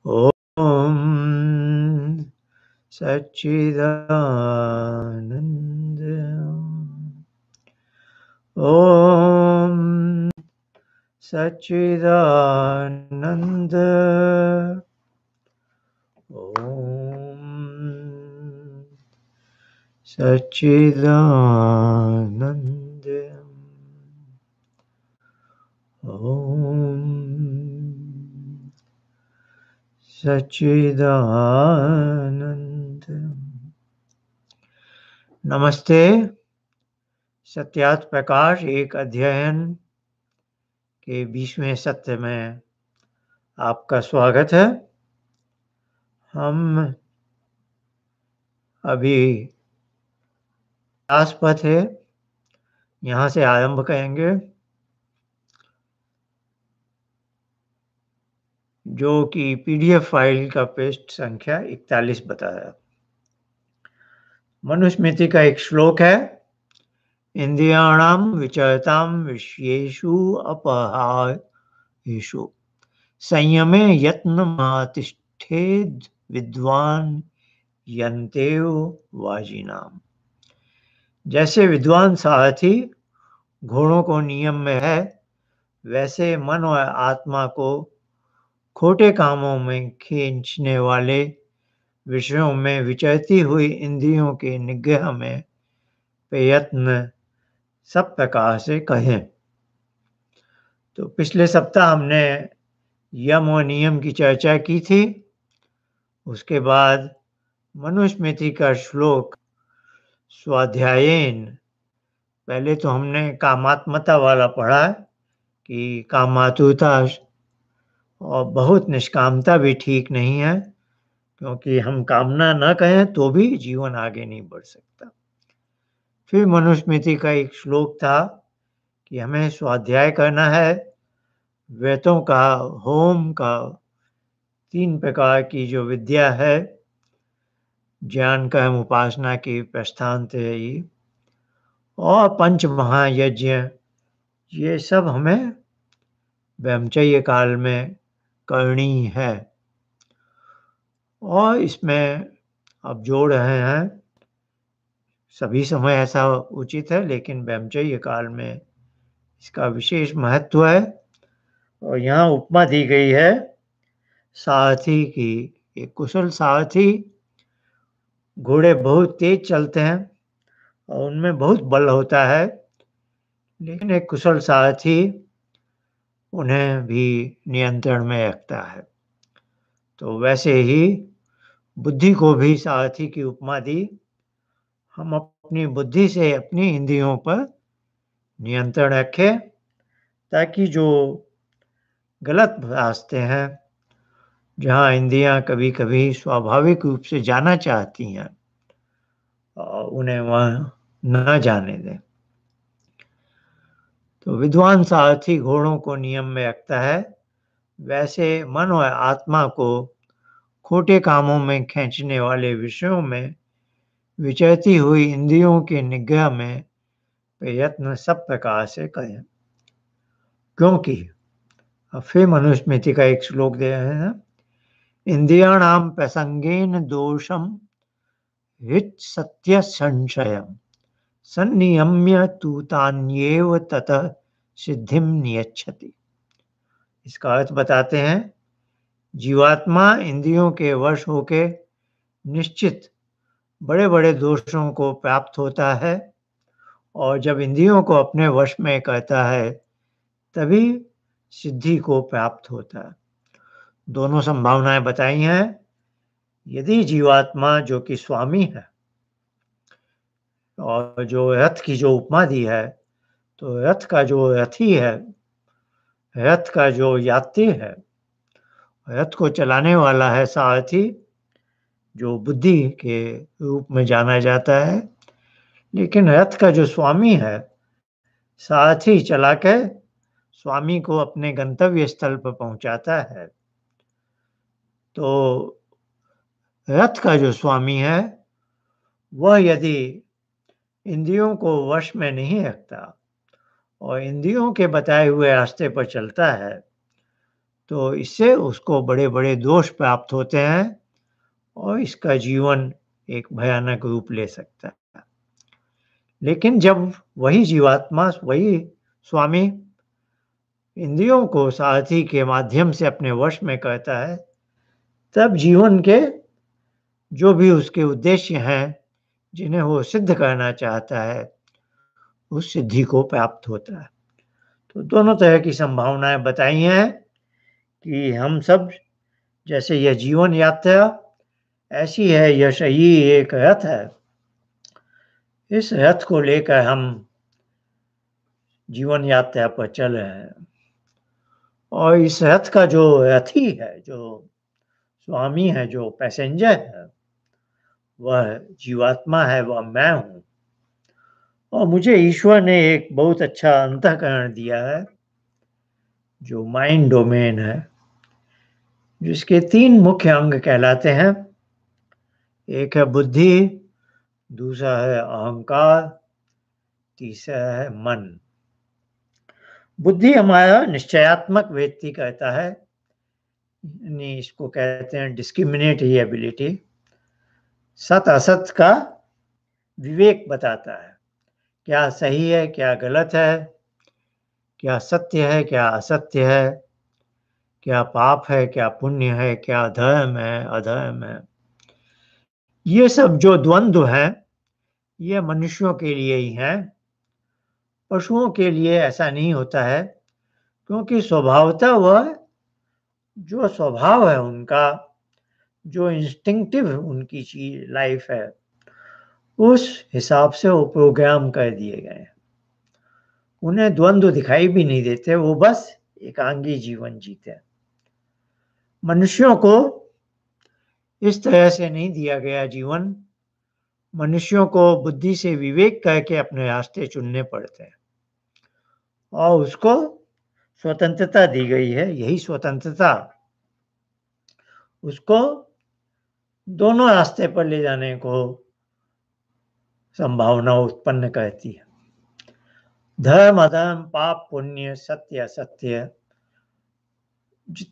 ओम सच्चिदानंद ओम सच्चिदानंद ओम सच्चिदानंद ओम सच्चिदानंद। नमस्ते। सत्यार्थ प्रकाश एक अध्ययन के 20वें सत्र में आपका स्वागत है। हम अभी आस्पद है, यहाँ से आरंभ करेंगे, जो कि पीडीएफ फाइल का पृष्ठ संख्या 41 बताया। मनुस्मृति का एक श्लोक है, इंद्रियाणाम विचरताम विषयेषु अपहारेषु संयमे यत्नमातिष्ठेद विद्वान यन्तेव वाजिनाम। जैसे विद्वान सारथी घोड़ों को नियम में है, वैसे मन और आत्मा को खोटे कामों में खींचने वाले विषयों में विचरती हुई इंद्रियों के निग्रह में प्रयत्न सब प्रकार से कहें। तो पिछले सप्ताह हमने यम और नियम की चर्चा की थी। उसके बाद मनुस्मृति का श्लोक स्वाध्यायेन, पहले तो हमने कामात्मता वाला पढ़ा कि कामातुरता और बहुत निष्कामता भी ठीक नहीं है, क्योंकि हम कामना न कहें तो भी जीवन आगे नहीं बढ़ सकता। फिर मनुस्मृति का एक श्लोक था कि हमें स्वाध्याय करना है वेदों का, होम का, 3 प्रकार की जो विद्या है, ज्ञान कर्म उपासना की, प्रस्थान त्रयी और पंच महायज्ञ, ये सब हमें ब्रह्मचर्य काल में करनी है। और इसमें अब जोड़ रहे हैं, सभी समय ऐसा उचित है, लेकिन ब्रह्मचर्य काल में इसका विशेष महत्व है। और यहाँ उपमा दी गई है सारथी की। एक कुशल सारथी, घोड़े बहुत तेज चलते हैं और उनमें बहुत बल होता है, लेकिन एक कुशल सारथी उन्हें भी नियंत्रण में रखता है। तो वैसे ही बुद्धि को भी सारथी की उपमा दी। हम अपनी बुद्धि से अपनी इंद्रियों पर नियंत्रण रखें, ताकि जो गलत रास्ते हैं, जहाँ इंद्रियां कभी कभी स्वाभाविक रूप से जाना चाहती हैं, उन्हें वहाँ न जाने दें। तो विद्वान सारथी घोड़ों को नियम में रखता है, वैसे मन और आत्मा को खोटे कामों में खींचने वाले विषयों में विचरती हुई इंद्रियों के निग्रह में प्रयत्न सब प्रकार से करें। क्योंकि अब फिर मनुस्मृति का एक श्लोक दे रहे हैं, इंद्रियाणाम प्रसंगेन दोषम हित सत्य संशयम संनियम्य तु तान्येव ततः सिद्धिम नियच्छति। इसका अर्थ बताते हैं, जीवात्मा इंद्रियों के वश होके निश्चित बड़े बड़े दोषों को प्राप्त होता है, और जब इंद्रियों को अपने वश में करता है तभी सिद्धि को प्राप्त होता है। दोनों संभावनाएं बताई हैं। यदि जीवात्मा जो कि स्वामी है, और जो रथ की जो उपमा दी है, तो रथ का जो रथी है, रथ का जो यात्री है, रथ को चलाने वाला है सारथी, जो बुद्धि के रूप में जाना जाता है। लेकिन रथ का जो स्वामी है, सारथी चलाकर स्वामी को अपने गंतव्य स्थल पर पहुंचाता है। तो रथ का जो स्वामी है, वह यदि इंद्रियों को वश में नहीं रखता और इंद्रियों के बताए हुए रास्ते पर चलता है, तो इससे उसको बड़े-बड़े दोष प्राप्त होते हैं और इसका जीवन एक भयानक रूप ले सकता है। लेकिन जब वही जीवात्मा, वही स्वामी इंद्रियों को सारथी के माध्यम से अपने वश में करता है, तब जीवन के जो भी उसके उद्देश्य हैं, जिन्हें वो सिद्ध करना चाहता है, उस सिद्धि को प्राप्त होता है। तो दोनों तरह की संभावनाएँ बताई हैं कि हम सब जैसे यह जीवन यात्रा ऐसी है, यह शरीर एक रथ है। इस रथ को लेकर हम जीवन यात्रा पर चल रहे हैं और इस रथ का जो रथी है, जो स्वामी है, जो पैसेंजर है, वह जीवात्मा है, वह मैं हूँ। और मुझे ईश्वर ने एक बहुत अच्छा अंतःकरण दिया है, जो माइंड डोमेन है, जिसके 3 मुख्य अंग कहलाते हैं। एक है बुद्धि, दूसरा है अहंकार, तीसरा है मन। बुद्धि हमारा निश्चयात्मक व्यक्ति कहता है, यानी इसको कहते हैं डिस्क्रिमिनेटरी एबिलिटी। सत असत का विवेक बताता है, क्या सही है, क्या गलत है, क्या सत्य है, क्या असत्य है, क्या पाप है, क्या पुण्य है, क्या धर्म है, अधर्म है। ये सब जो द्वंद्व है, ये मनुष्यों के लिए ही है। पशुओं के लिए ऐसा नहीं होता है, क्योंकि स्वभावतः वह जो स्वभाव है उनका, जो इंस्टिंक्टिव उनकी चीज लाइफ है, उस हिसाब से वो प्रोग्राम कर दिए गए हैं। उन्हें द्वंद्व दिखाई भी नहीं देते, वो बस एकांगी जीवन जीते हैं। मनुष्यों को इस तरह से नहीं दिया गया जीवन। मनुष्यों को बुद्धि से विवेक करके अपने रास्ते चुनने पड़ते हैं और उसको स्वतंत्रता दी गई है। यही स्वतंत्रता उसको दोनों रास्ते पर ले जाने को संभावना उत्पन्न करती है। धर्म अधर्म, पाप पुण्य, सत्य असत्य,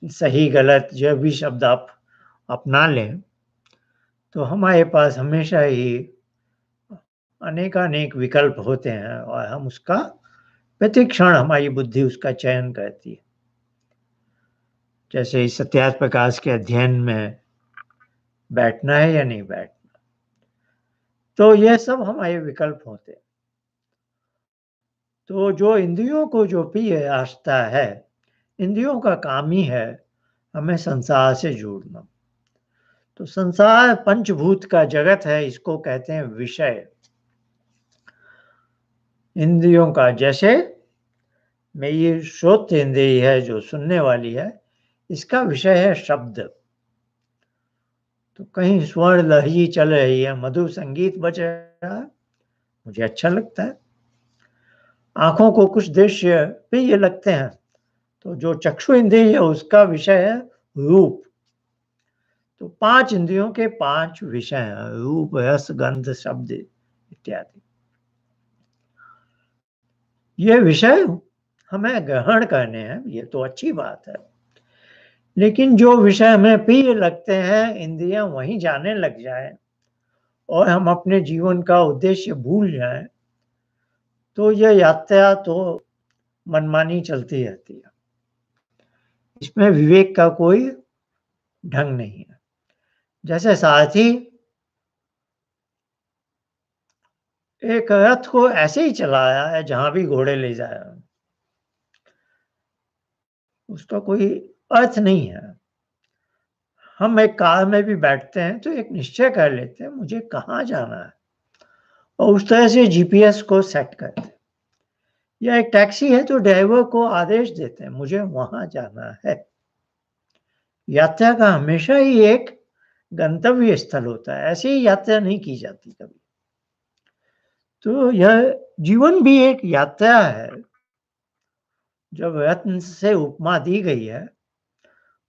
सही गलत जो भी शब्द आप अपना लें, तो हमारे पास हमेशा ही अनेकानेक विकल्प होते हैं और हम उसका प्रति क्षण हमारी बुद्धि उसका चयन करती है। जैसे इस सत्यार्थ प्रकाश के अध्ययन में बैठना है या नहीं बैठना, तो यह सब हमारे विकल्प होते हैं। तो जो इंद्रियों को जो प्रिय रास्ता है, इंद्रियों का काम ही है हमें संसार से जोड़ना। तो संसार पंचभूत का जगत है, इसको कहते हैं विषय। इंद्रियों का, जैसे मेरी श्रोत्र इंद्रिय है जो सुनने वाली है, इसका विषय है शब्द। तो कहीं स्वर्ण लहरी चल रही है, मधुर संगीत बज रहा है, मुझे अच्छा लगता है। आंखों को कुछ दृश्य प्रिय लगते हैं, तो जो चक्षु इंद्रिय है उसका विषय है रूप। तो 5 इंद्रियों के 5 विषय हैं, रूप रस गंध शब्द इत्यादि। ये विषय हमें ग्रहण करने हैं, ये तो अच्छी बात है। लेकिन जो विषय हमें प्रिय लगते हैं, इंद्रियां वहीं जाने लग जाए और हम अपने जीवन का उद्देश्य भूल जाएं, तो यह यात्रा तो मनमानी चलती रहती है। इसमें विवेक का कोई ढंग नहीं है। जैसे सारथी एक रथ को ऐसे ही चलाया है जहां भी घोड़े ले जाए, उसका कोई अर्थ नहीं है। हम एक कार में भी बैठते हैं तो एक निश्चय कर लेते हैं मुझे कहाँ जाना है और उस तरह से जीपीएस को सेट करते हैं। या एक टैक्सी है तो ड्राइवर को आदेश देते हैं मुझे वहां जाना है। यात्रा का हमेशा ही एक गंतव्य स्थल होता है, ऐसे ही यात्रा नहीं की जाती कभी। तो यह जीवन भी एक यात्रा है। जब रत्न से उपमा दी गई है,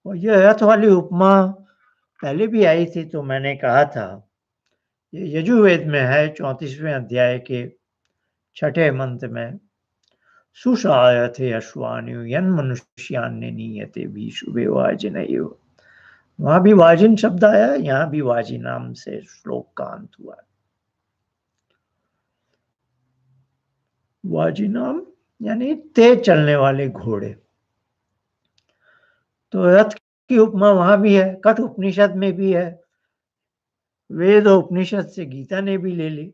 और यह रथ वाली उपमा पहले भी आई थी, तो मैंने कहा था ये यजुर्वेद में है 34वें अध्याय के 6ठे मंत्र में। सुशायते अश्वान्यो यन मनुष्यान्य नीयते भी शुभे वाजिनयो। वहां भी वाजिन शब्द आया, यहाँ भी वाजी नाम से श्लोक का अंत हुआ। वाजी नाम यानी तेज चलने वाले घोड़े। तो रथ की उपमा वहां भी है, कठ उपनिषद में भी है, वेद और उपनिषद से गीता ने भी ले ली,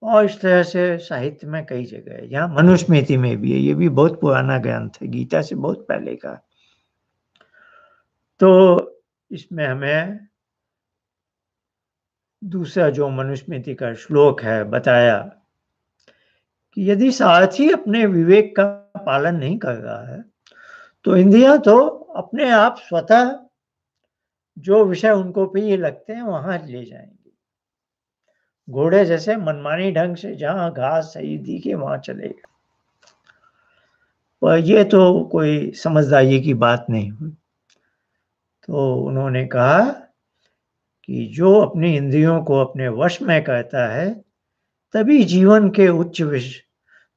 और इस तरह से साहित्य में कई जगह है। यहाँ मनुस्मृति में भी है, ये भी बहुत पुराना ग्रंथ है, गीता से बहुत पहले का। तो इसमें हमें दूसरा जो मनुस्मृति का श्लोक है बताया कि यदि सारथी अपने विवेक का पालन नहीं कर रहा है तो इंद्रियां तो अपने आप स्वतः जो विषय उनको प्रिय लगते हैं वहां ले जाएंगे। घोड़े जैसे मनमानी ढंग से जहां घास सही दिखे वहां चलेगा। पर ये तो कोई समझदारी की बात नहीं हुई। तो उन्होंने कहा कि जो अपनी इंद्रियों को अपने वश में करता है तभी जीवन के उच्च विषय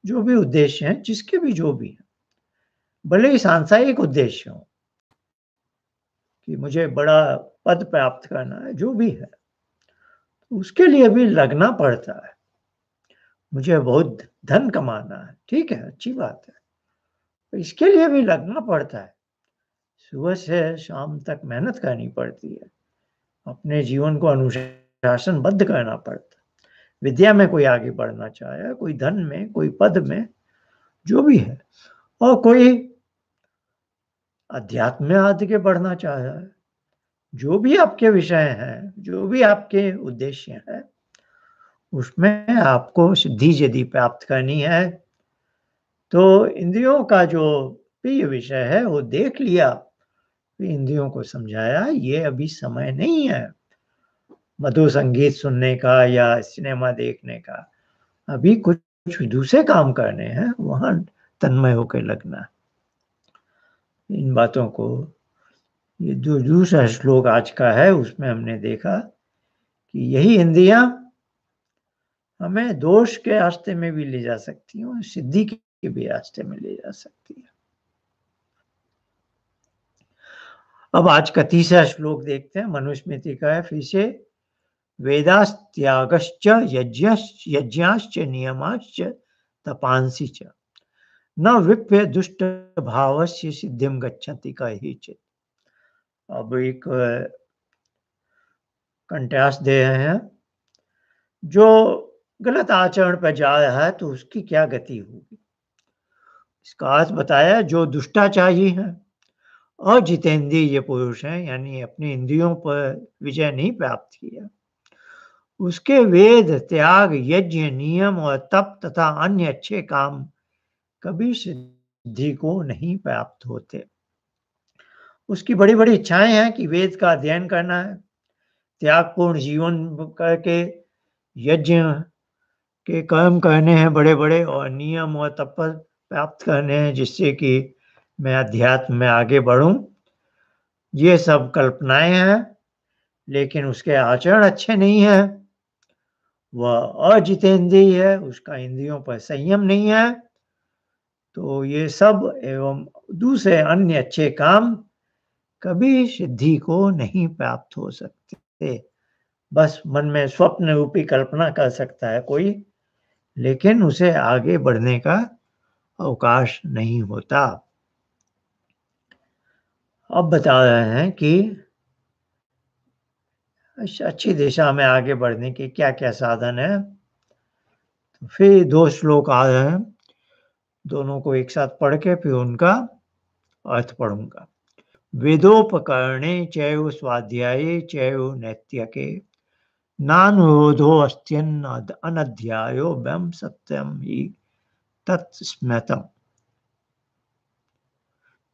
जो भी उद्देश्य हैं, जिसके भी जो भी हैं, भले ही सांसारिक उद्देश्य हो कि मुझे बड़ा पद प्राप्त करना है, जो भी है, उसके लिए भी लगना पड़ता है। मुझे बहुत धन कमाना है, ठीक है, अच्छी बात है, तो इसके लिए भी लगना पड़ता है। सुबह से शाम तक मेहनत करनी पड़ती है, अपने जीवन को अनुशासनबद्ध करना पड़ता है। विद्या में कोई आगे बढ़ना चाहे, कोई धन में, कोई पद में, जो भी है, और कोई अध्यात्म में आगे बढ़ना चाहे, जो भी आपके विषय हैं, जो भी आपके उद्देश्य हैं, उसमें आपको सिद्धि यदि प्राप्त करनी है तो इंद्रियों का जो प्रिय विषय है वो देख लिया, इंद्रियों को समझाया ये अभी समय नहीं है मधुर संगीत सुनने का या सिनेमा देखने का, अभी कुछ दूसरे काम करने हैं, वहां तन्मय होकर लगना है। इन बातों को ये जो दूसरा श्लोक आज का है उसमें हमने देखा कि यही इंद्रियां हमें दोष के रास्ते में भी ले जा सकती हैं और सिद्धि के भी रास्ते में ले जा सकती है। अब आज का तीसरा श्लोक देखते हैं, मनुस्मृति का है फिर से। वेदास्त्यागश्च यज्ञाश्च नियमाश्च तपांसि च न विप्य दुष्ट भावस्य सिद्धिम गच्छति कहिचित्। अब एक कंट्रास्ट दे रहे हैं, जो गलत आचरण पर जा रहा है तो उसकी क्या गति होगी। इसका अर्थ बताया, जो दुष्टाचारी हैं और जितेंद्रिय ये पुरुष हैं, यानी अपनी इंद्रियों पर विजय नहीं प्राप्त किया, उसके वेद त्याग, यज्ञ, नियम और तप तथा अन्य अच्छे काम कभी सिद्धि को नहीं प्राप्त होते। उसकी बड़ी बड़ी इच्छाएं हैं कि वेद का अध्ययन करना है, त्यागपूर्ण जीवन करके यज्ञ के कर्म करने हैं बड़े बड़े, और नियम और तप प्राप्त करने हैं जिससे कि मैं अध्यात्म में आगे बढ़ूं। ये सब कल्पनाएं हैं, लेकिन उसके आचरण अच्छे नहीं है, वह अजितेंद्रिय है, उसका इंद्रियों पर संयम नहीं है। तो ये सब एवं दूसरे अन्य अच्छे काम कभी सिद्धि को नहीं प्राप्त हो सकते। बस मन में स्वप्न रूपी कल्पना कर सकता है कोई, लेकिन उसे आगे बढ़ने का अवकाश नहीं होता। अब बता रहे हैं कि अच्छी दिशा में आगे बढ़ने के क्या क्या साधन है। तो फिर दो श्लोक आ रहे हैं, दोनों को एक साथ पढ़ के फिर उनका अर्थ पढ़ूंगा। वेदोपकरणे चैव स्वाध्याये चैव नैत्यके नानुरोधो अस्त्यन्न अनध्यायो ब्रह्म सत्यम ही तत्स्मृतम्।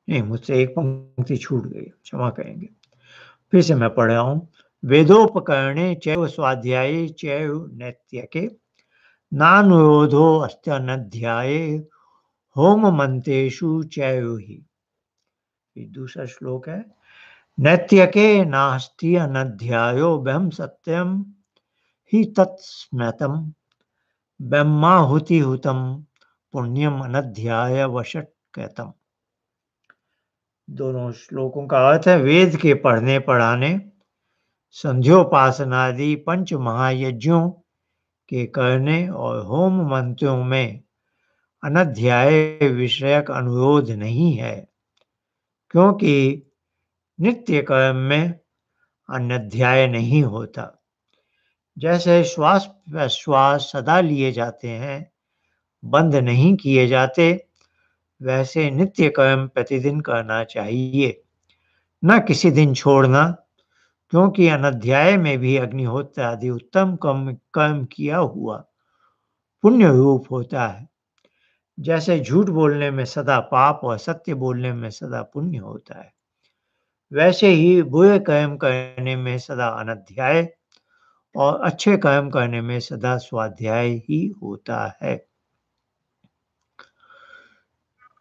नहीं, मुझसे एक पंक्ति छूट गई, क्षमा करेंगे, फिर से मैं पढ़ रहा हूँ। वेदोपकरणे चैव स्वाध्याये चैव नैत्यके नानुरोधो अस्त्यनध्याये होम मंत्रेषु चैव ही। दूसरा श्लोक है, नैत्यके नास्ति अनध्यायो ब्रह्म सत्यम ही तत्स्मृतम् ब्रह्माहुति हुतम पुण्यम अनध्याय वशट्कतम। दोनों श्लोकों का अर्थ है, वेद के पढ़ने पढ़ाने, संध्योपासनादि पंच महायज्ञों के करने और होम मंत्रों में अनध्याय विषयक अनुरोध नहीं है, क्योंकि नित्य कर्म में अनध्याय नहीं होता। जैसे श्वास प्रश्वास सदा लिए जाते हैं, बंद नहीं किए जाते, वैसे नित्य कर्म प्रतिदिन करना चाहिए, न किसी दिन छोड़ना, क्योंकि अनध्याय में भी अग्निहोत्र आदि उत्तम कर्म किया हुआ पुण्य रूप होता है। जैसे झूठ बोलने में सदा पाप और सत्य बोलने में सदा पुण्य होता है, वैसे ही बुरे कर्म करने में सदा अनध्याय और अच्छे कर्म करने में सदा स्वाध्याय ही होता है।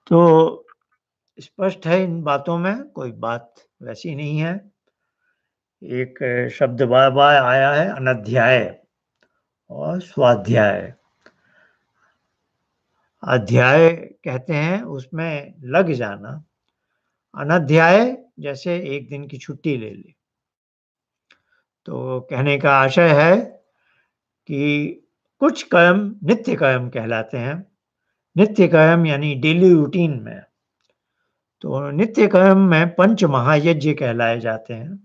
तो स्पष्ट है, इन बातों में कोई बात वैसी नहीं है। एक शब्द बार बार आया है, अनध्याय और स्वाध्याय। अध्याय कहते हैं उसमें लग जाना, अनध्याय जैसे एक दिन की छुट्टी ले ले। तो कहने का आशय है कि कुछ कर्म नित्य कर्म कहलाते हैं। नित्य कर्म यानी डेली रूटीन में, तो नित्य कर्म में पंच महायज्ञ कहलाए जाते हैं।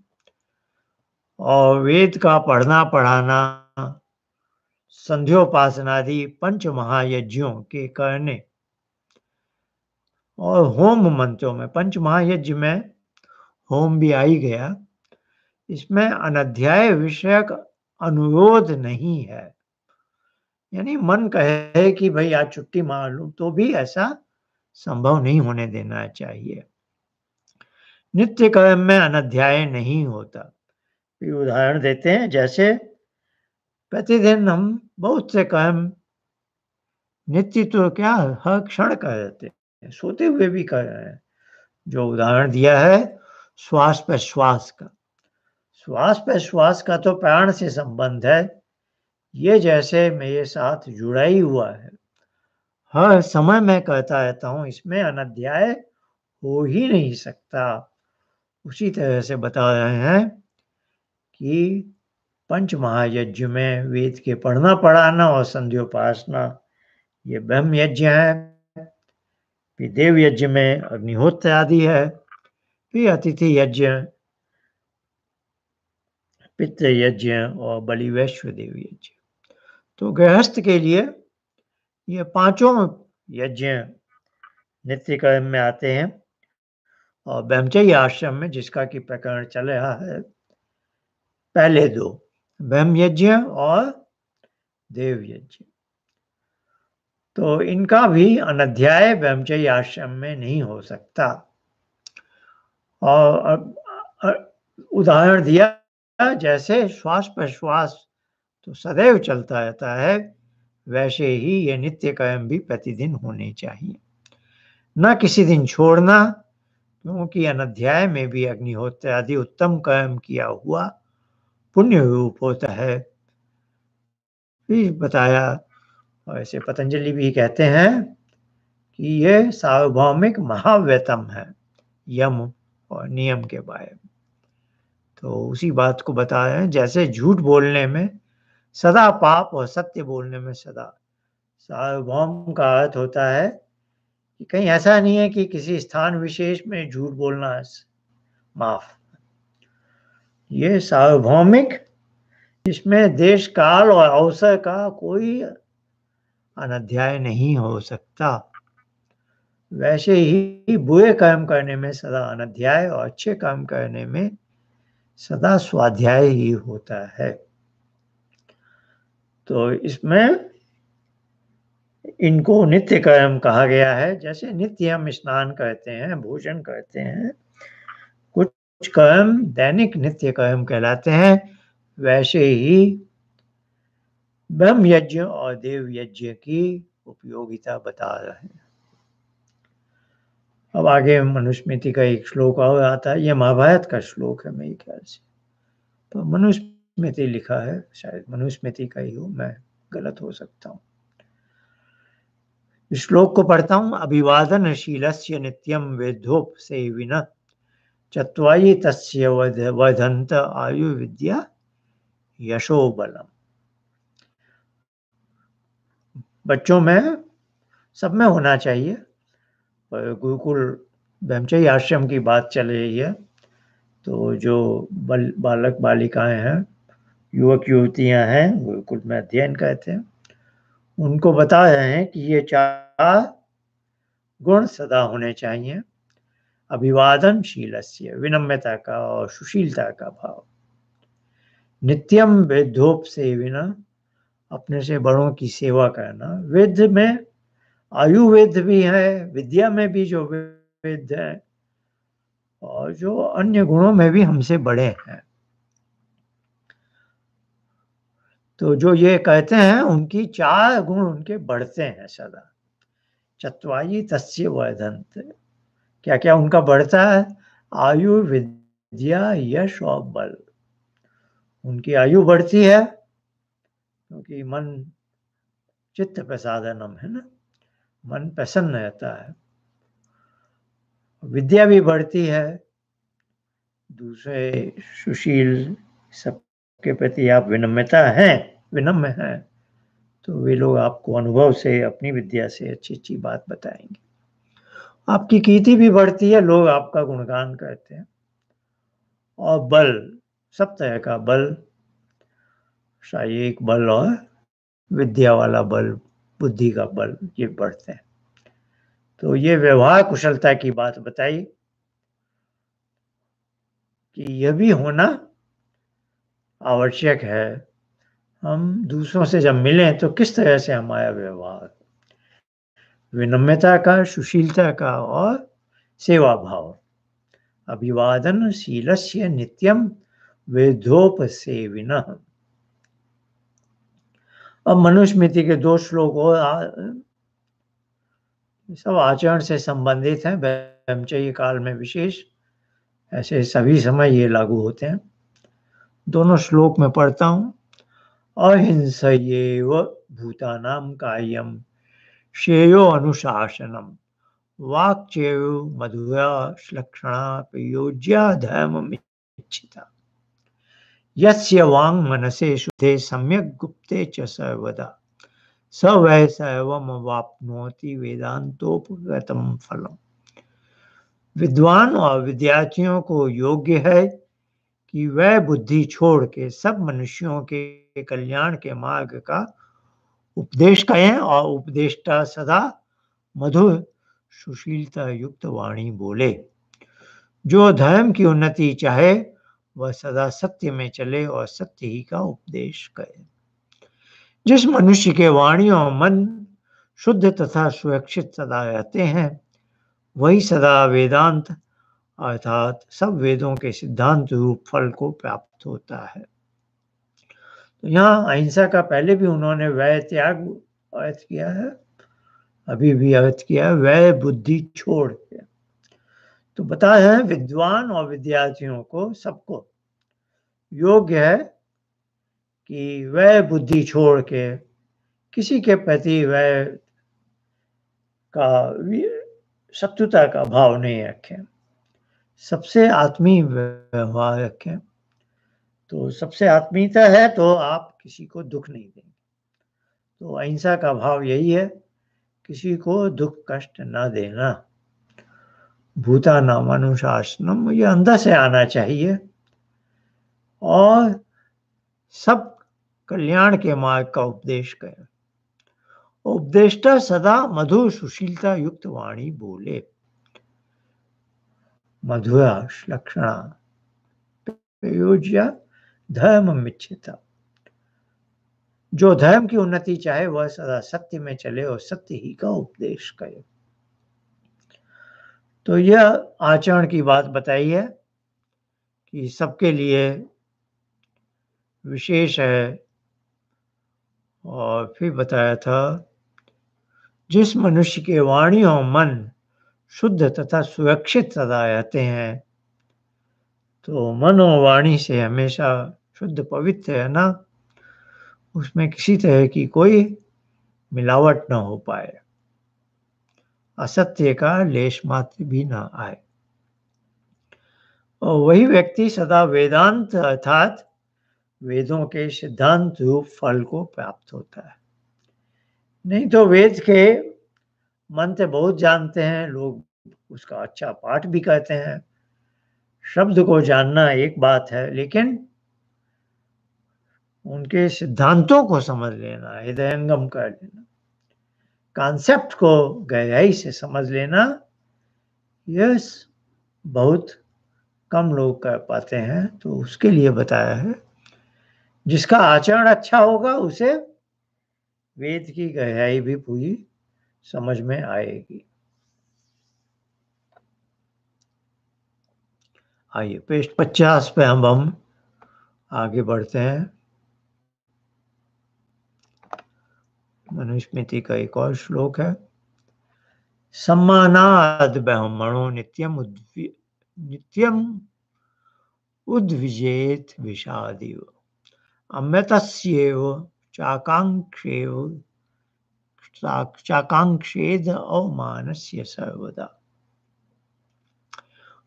और वेद का पढ़ना पढ़ाना, संध्योपासनादि पंच महायज्ञों के करने और होम मंत्रों में, पंच महायज्ञ में होम भी आ ही गया, इसमें अनध्याय विषयक अनुरोध नहीं है। यानी मन कहे कि भाई आज छुट्टी मार लूं, तो भी ऐसा संभव नहीं होने देना चाहिए। नित्य कर्म में अनध्याय नहीं होता। उदाहरण देते हैं, जैसे प्रतिदिन हम बहुत से कर्म नित्य तो क्या हर क्षण कर देते हैं, सोते हुए भी कर रहे हैं। जो उदाहरण दिया है श्वास प्रश्वास का, श्वास प्रश्वास का तो प्राण से संबंध है, ये जैसे मेरे साथ जुड़ा ही हुआ है, हर समय मैं कहता रहता हूँ, इसमें अनध्याय हो ही नहीं सकता। उसी तरह से बता रहे हैं कि पंच महायज्ञ में वेद के पढ़ना पढ़ाना और संध्योपासना ये ब्रह्म यज्ञ है, फिर देव यज्ञ में अग्निहोत्र आदि है, फिर अतिथि यज्ञ, पितृ यज्ञ और बलि वैश्व देव यज्ञ। तो गृहस्थ के लिए ये पांचों यज्ञ नित्य कर्म में आते हैं। और ब्रह्मचर्य आश्रम में, जिसका कि प्रकरण चल रहा है, पहले दो ब्रह्म यज्ञ और देव यज्ञ, तो इनका भी अनध्याय ब्रह्मचर्य आश्रम में नहीं हो सकता। और उदाहरण दिया, जैसे श्वास प्रश्वास तो सदैव चलता रहता है, वैसे ही ये नित्य कर्म भी प्रतिदिन होने चाहिए, न किसी दिन छोड़ना, क्योंकि अनध्याय में भी अग्निहोत्र आदि उत्तम कर्म किया हुआ पुण्य रूप होता है। फिर बताया, और ऐसे पतंजलि भी कहते हैं कि ये सार्वभौमिक महाव्यतम है यम और नियम के बारे में। तो उसी बात को बता रहे हैं, जैसे झूठ बोलने में सदा पाप और सत्य बोलने में सदा। सार्वभौम का अर्थ होता है कि कहीं ऐसा नहीं है कि किसी स्थान विशेष में झूठ बोलना माफ। ये सार्वभौमिक, इसमें देश काल और अवसर का कोई अनध्याय नहीं हो सकता। वैसे ही बुरे कर्म करने में सदा अनध्याय और अच्छे कर्म करने में सदा स्वाध्याय ही होता है। तो इसमें इनको नित्य कर्म कहा गया है। जैसे नित्य हम स्नान करते हैं, भोजन करते हैं, कुछ कर्म दैनिक नित्य कर्म कहलाते हैं, वैसे ही ब्रह्म यज्ञ और देव यज्ञ की उपयोगिता बता रहे हैं। अब आगे मनुस्मृति का एक श्लोक और आता है, यह महाभारत का श्लोक है मेरे ख्याल से, तो मनुस्मृति लिखा है, शायद मनुस्मृति का ही हो, मैं गलत हो सकता हूँ। श्लोक को पढ़ता हूँ। अभिवादनशीलस्य नित्यं वेद्योपसेविनः चत्वारि तस्य वदन्त आयु विद्या यशो बलम। बच्चों में सब में होना चाहिए। गुरुकुल ब्रह्मचर्य आश्रम की बात चल रही है, तो जो बालक बालिकाएं हैं, युवक युवतियां हैं, गुरुकुल में अध्ययन करते हैं, उनको बता रहे हैं कि ये 4 गुण सदा होने चाहिए। अभिवादनशीलस्य, विनम्रता का और सुशीलता का भाव। नित्यम वेद्योपसेविनः, अपने से बड़ों की सेवा करना। वेद में आयुर्वेद भी है, विद्या में भी जो वेद है, और जो अन्य गुणों में भी हमसे बड़े हैं। तो जो ये कहते हैं उनकी 4 गुण उनके बढ़ते हैं सदा। चत्वारि तस्य वर्धन्ते, क्या क्या उनका बढ़ता है? आयु विद्या यश और बल। उनकी आयु बढ़ती है क्योंकि मन चित्त प्रसादनम है ना, मन प्रसन्न रहता है। विद्या भी बढ़ती है, दूसरे सुशील, सबके प्रति आप विनम्र हैं, तो वे लोग आपको अनुभव से, अपनी विद्या से अच्छी अच्छी बात बताएंगे। आपकी कीर्ति भी बढ़ती है, लोग आपका गुणगान करते हैं। और बल, सब तरह का बल, शारीरिक बल और विद्या वाला बल, बुद्धि का बल, ये बढ़ते हैं। तो ये व्यवहार कुशलता की बात बताई कि यह भी होना आवश्यक है। हम दूसरों से जब मिलें तो किस तरह से हमारा व्यवहार, विनम्रता का, सुशीलता का और सेवा भाव। अभिवादनशीलस्य नित्यम वेद्योपसेविनः। अब मनुस्मृति के 2 श्लोक और सब आचरण से संबंधित हैं, ब्रह्मचर्य काल में विशेष, ऐसे सभी समय ये लागू होते हैं। दोनों श्लोक में पढ़ता हूँ। अहिंसयैव भूतानां कायं श्रेयो अनुशासनम वाक्चैव मधुरा श्लक्षणा प्रयोज्या धर्ममिच्छिता यस्य वाङ् मनसे शुद्धे सम्यक् गुप्ते च सर्वदा स वै सर्वमवाप्नोति वेदांतोपगतं फलम्। विद्वान और विद्यार्थियों को योग्य है कि वह बुद्धि छोड़ के सब मनुष्यों के कल्याण के मार्ग का उपदेश करें और उपदेष्टा सदा मधुर सुशीलता युक्त वाणी बोले। जो धर्म की उन्नति चाहे वह सदा सत्य में चले और सत्य ही का उपदेश करे। जिस मनुष्य के वाणी और मन शुद्ध तथा सुरक्षित सदा रहते हैं, वही सदा वेदांत अर्थात सब वेदों के सिद्धांत रूप फल को प्राप्त होता है। तो यहाँ अहिंसा का पहले भी उन्होंने वै त्याग अर्थ किया है, अभी भी अर्थ किया है वै बुद्धि छोड़ के। तो बताया है विद्वान और विद्यार्थियों को, सबको योग्य है कि वह बुद्धि छोड़ के किसी के प्रति वह का शत्रुता का भाव नहीं रखें, सबसे आत्मीय व्यवहार रखें। तो सबसे आत्मीयता है तो आप किसी को दुख नहीं देंगे। तो अहिंसा का भाव यही है, किसी को दुख कष्ट न देना। भूतानाम अनुशासनम, ये अंदर से आना चाहिए और सब कल्याण के मार्ग का उपदेश करें। उपदेष्टा सदा मधुर सुशीलता युक्त वाणी बोले। मधुरा श्लक्षणा प्रयोज्या धर्ममिच्छिता। जो धर्म की उन्नति चाहे वह सदा सत्य में चले और सत्य ही का उपदेश करे। तो यह आचरण की बात बताई है कि सबके लिए विशेष है। और फिर बताया था, जिस मनुष्य के वाणी और मन शुद्ध तथा सुरक्षित सदा रहते हैं, तो मन और वाणी से हमेशा शुद्ध पवित्र रहना, उसमें किसी तरह की कोई मिलावट न हो पाए। असत्य का लेश मात्र भी न आए। और वही व्यक्ति सदा वेदांत अर्थात वेदों के सिद्धांत रूप फल को प्राप्त होता है। नहीं तो वेद के मंत्र बहुत जानते हैं लोग, उसका अच्छा पाठ भी करते हैं। शब्द को जानना एक बात है, लेकिन उनके सिद्धांतों को समझ लेना, हृदयंगम कर लेना, कॉन्सेप्ट को गहराई से समझ लेना, यह बहुत कम लोग कर पाते हैं। तो उसके लिए बताया है, जिसका आचरण अच्छा होगा उसे वेद की गहराई भी पूरी समझ में आएगी। आइए पेज 50 पे हम आगे बढ़ते हैं। मनुस्मृति का एक और श्लोक है, सम्मानाद ब्रह्मणो नित्यम उद्विजेत विषादिव अमृतस्येव चाकांक्षेद अवमानस्य सर्वदा।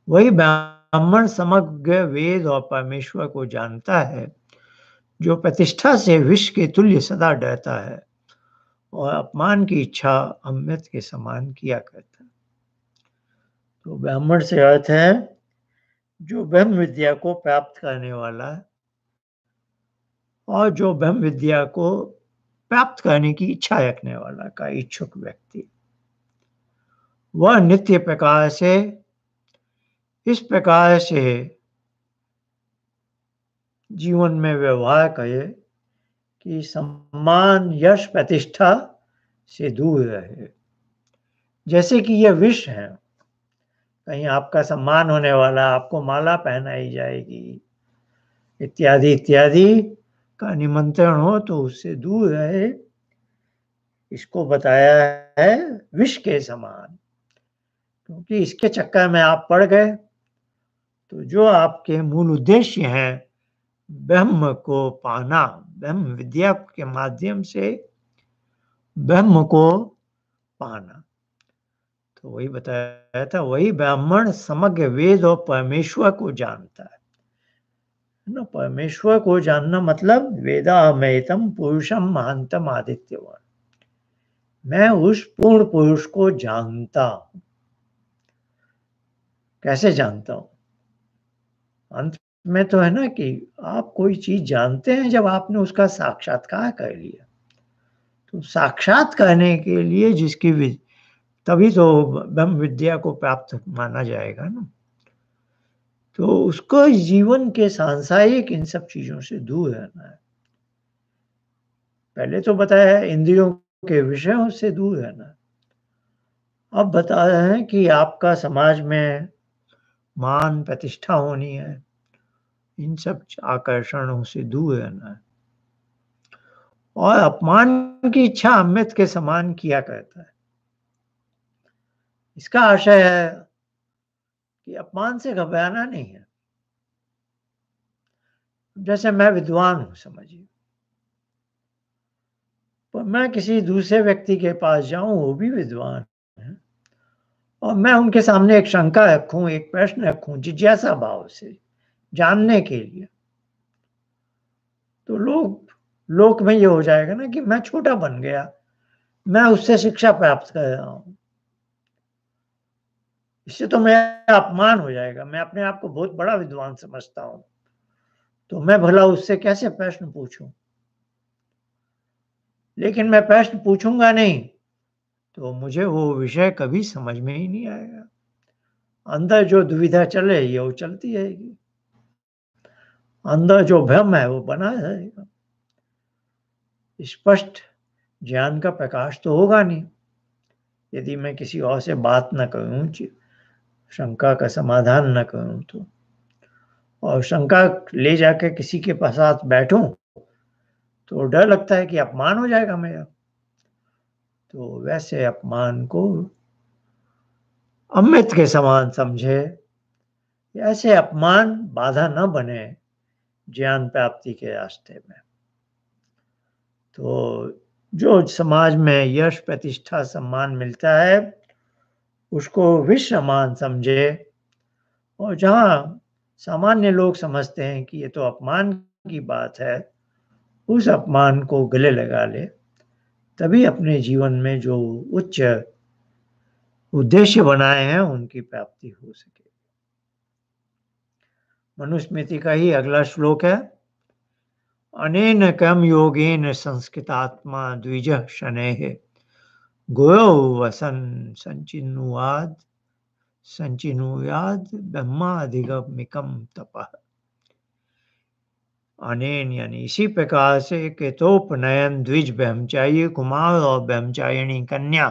वही ब्राह्मण समग्र वेद और परमेश्वर को जानता है, जो प्रतिष्ठा से विष के तुल्य सदा डरता है और अपमान की इच्छा अमृत के समान किया करता है। तो ब्राह्मण से अर्थ है जो ब्रह्म विद्या को प्राप्त करने वाला है और जो ब्रह्म विद्या को प्राप्त करने की इच्छा रखने वाला का इच्छुक व्यक्ति। वह नित्य प्रकार से इस प्रकार से जीवन में व्यवहार करे कि सम्मान यश प्रतिष्ठा से दूर रहे। जैसे कि यह विष है, कहीं आपका सम्मान होने वाला, आपको माला पहनाई जाएगी इत्यादि इत्यादि का निमंत्रण हो तो उससे दूर रहे। इसको बताया है विष के समान, क्योंकि इसके चक्कर में आप पड़ गए तो जो आपके मूल उद्देश्य हैं ब्रह्म को पाना, ब्रह्म विद्या के माध्यम से ब्रह्म को पाना, तो वही बताया था, वही ब्राह्मण समग्र वेद और परमेश्वर को जानता है ना। परमेश्वर को जानना मतलब वेदामयतम पुरुषम महांतम आदित्यवान, मैं उस पूर्ण पुरुष को जानता हूं। कैसे जानता हूं? अंत में तो है ना कि आप कोई चीज जानते हैं जब आपने उसका साक्षात्कार कर लिया। तो साक्षात करने के लिए जिसकी तभी तो ब्रह्म विद्या को प्राप्त माना जाएगा ना। तो उसको जीवन के सांसारिक इन सब चीजों से दूर रहना है। पहले तो बताया है इंद्रियों के विषयों से दूर रहना है। अब बता रहे हैं कि आपका समाज में मान प्रतिष्ठा होनी है, इन सब आकर्षणों से दूर रहना है। और अपमान की इच्छा अमृत के समान किया करता है। इसका आशय है कि अपमान से घबराना नहीं है। जैसे मैं विद्वान हूं समझिए, तो मैं किसी दूसरे व्यक्ति के पास जाऊं, वो भी विद्वान है, और मैं उनके सामने एक शंका रखूं, एक प्रश्न रखूं जिज्ञासा भाव से जानने के लिए, तो लोक में ये हो जाएगा ना कि मैं छोटा बन गया, मैं उससे शिक्षा प्राप्त कर रहा हूं। इससे तो मेरा अपमान हो जाएगा। मैं अपने आप को बहुत बड़ा विद्वान समझता हूं, तो मैं भला उससे कैसे प्रश्न पूछूं? लेकिन मैं प्रश्न पूछूंगा नहीं तो मुझे वो विषय कभी समझ में ही नहीं आएगा। अंदर जो दुविधा चल रही है वो चलती रहेगी, अंदर जो भ्रम है वो बना रहेगा। स्पष्ट ज्ञान का प्रकाश तो होगा नहीं यदि मैं किसी और से बात न करूं, शंका का समाधान न करूं तो। और शंका ले जाकर किसी के पास बैठूं तो डर लगता है कि अपमान हो जाएगा मेरा। तो वैसे अपमान को अमृत के समान समझे, ऐसे अपमान बाधा न बने ज्ञान प्राप्ति के रास्ते में। तो जो समाज में यश प्रतिष्ठा सम्मान मिलता है उसको विष समान समझे, और जहाँ सामान्य लोग समझते हैं कि ये तो अपमान की बात है, उस अपमान को गले लगा ले, तभी अपने जीवन में जो उच्च उद्देश्य बनाए हैं उनकी प्राप्ति हो सके। मनुस्मृति का ही अगला श्लोक है, अनेन कर्म योगेन संस्कृतात्मा द्विजः शनैः गोयो वसन संचिनुयाद ब्रह्माधिगमिकम तपः। अनेन यानी इसी प्रकार से केतोपनयन द्विज ब्रह्मचारी कुमार और ब्रह्मचारिणी कन्या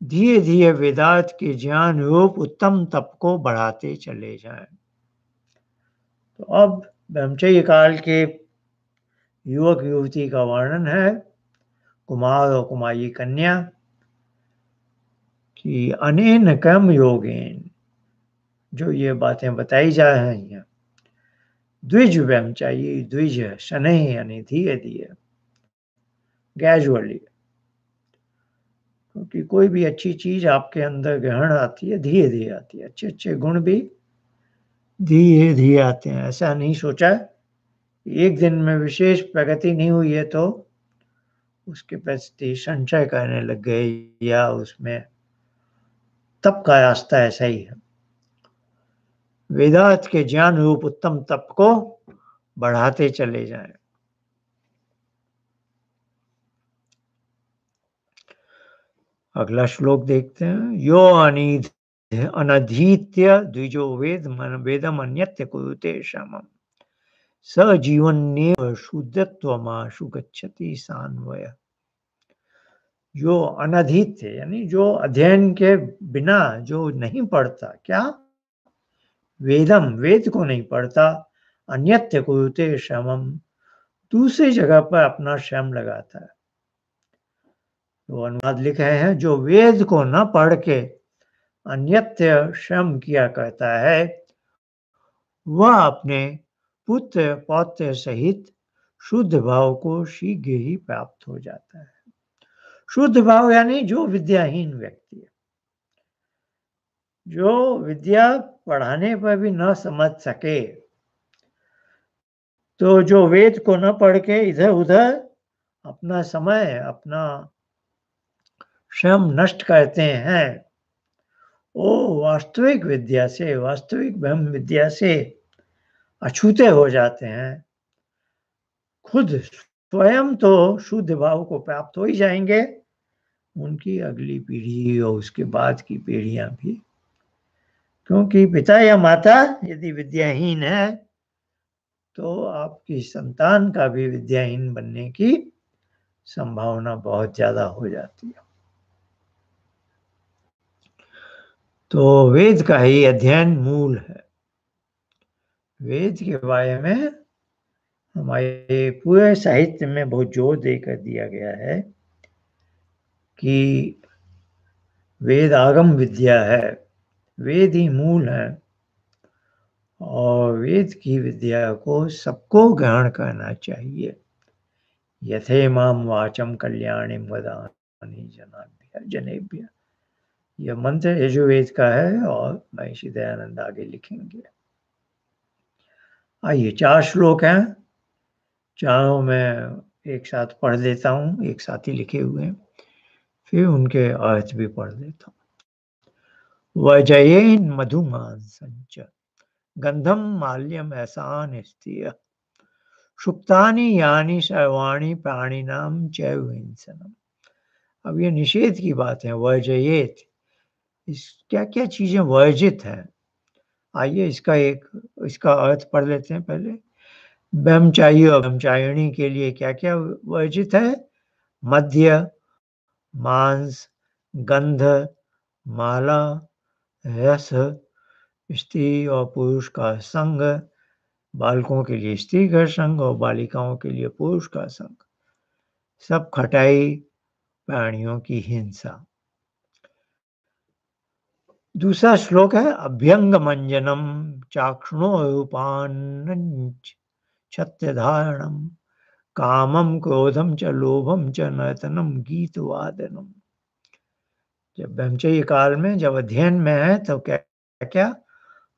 धीरे धीरे वेदांत के ज्ञान रूप उत्तम तप को बढ़ाते चले जाएं। तो अब ब्रह्मचर्य काल के युवक युवती का वर्णन है, कुमार और कुमारी कन्या कि अनेन कर्म योगेन, जो ये बातें बताई जा रही हैं, द्विज ब्रह्मचारी, द्विज शनै यानी धीरे धीरे, ग्रेजुअली, क्योंकि कोई भी अच्छी चीज आपके अंदर ग्रहण आती है धीरे धीरे आती है, अच्छे अच्छे गुण भी धीरे धीरे आते हैं। ऐसा नहीं सोचा एक दिन में विशेष प्रगति नहीं हुई है तो उसके प्रति संशय करने लग गए, या उसमें तप का रास्ता ऐसा ही है। वेदांत के ज्ञान रूप उत्तम तप को बढ़ाते चले जाएं। अगला श्लोक देखते हैं, यो अनधीत्य द्विजो वेदम अन्यत्य कुरुते क्षमम् स जीवन्येव शुद्धत्वमाशु गच्छति सान्वय। जो अनधीत्य यानी जो अध्ययन के बिना जो नहीं पढ़ता, क्या वेद को नहीं पढ़ता, अन्यत्य कुरुते श्रमम, दूसरी जगह पर अपना श्रम लगाता है। तो अनुवाद लिखे हैं, जो वेद को न पढ़ के अन्यत्य श्रम किया करता है, वह अपने पुत्र पौत्र सहित शुद्ध भाव को शीघ्र ही प्राप्त हो जाता है। शुद्ध भाव यानी जो विद्याहीन व्यक्ति है, जो विद्या पढ़ाने पर भी न समझ सके, तो जो वेद को न पढ़ के इधर उधर अपना समय, अपना श्रम नष्ट करते हैं, वो वास्तविक विद्या से, वास्तविक ब्रह्म विद्या से अछूते हो जाते हैं। खुद स्वयं तो शुद्ध भाव को प्राप्त हो ही जाएंगे, उनकी अगली पीढ़ी और उसके बाद की पीढ़ियां भी, क्योंकि पिता या माता यदि विद्याहीन है तो आपकी संतान का भी विद्याहीन बनने की संभावना बहुत ज्यादा हो जाती है। तो वेद का ही अध्ययन मूल है। वेद के बारे में हमारे पूरे साहित्य में बहुत जोर देकर दिया गया है कि वेद आगम विद्या है, वेद ही मूल है, और वेद की विद्या को सबको ग्रहण करना चाहिए। यथेमाम वाचम कल्याणिम वदामि जनेभ्य, यह मंत्र यजुर्वेद का है और महर्षि दयानंद आगे लिखेंगे। आइए 4 श्लोक हैं, चारों में एक साथ पढ़ देता हूँ, एक साथ ही लिखे हुए हैं, फिर उनके अर्थ भी पढ़ देता हूँ। वजयेन मधुमांसंच गंधम माल्यम ऐसान स्त्रिय सुक्तानि यानि सर्वाणि प्राणिनाम चैव हिंसनम। अब ये निषेध की बात है, वर्जयेत, इस क्या क्या चीजें वर्जित हैं। आइए इसका अर्थ पढ़ लेते हैं पहले। ब्रह्मचारी और ब्रह्मचारिणी के लिए क्या क्या वर्जित है? मद्य, मांस, गंध, माला, रस, स्त्री और पुरुष का संग, बालकों के लिए स्त्री का संग और बालिकाओं के लिए पुरुष का संग, सब खटाई, प्राणियों की हिंसा। दूसरा श्लोक है, अभ्यंग मंजनम चाक्षुणो रूपान छत्य धारणम कामम क्रोधम च लोभम च नर्तनम गीत वादनम। जब ब्रह्मचर्य काल में जब अध्ययन में है तो क्या क्या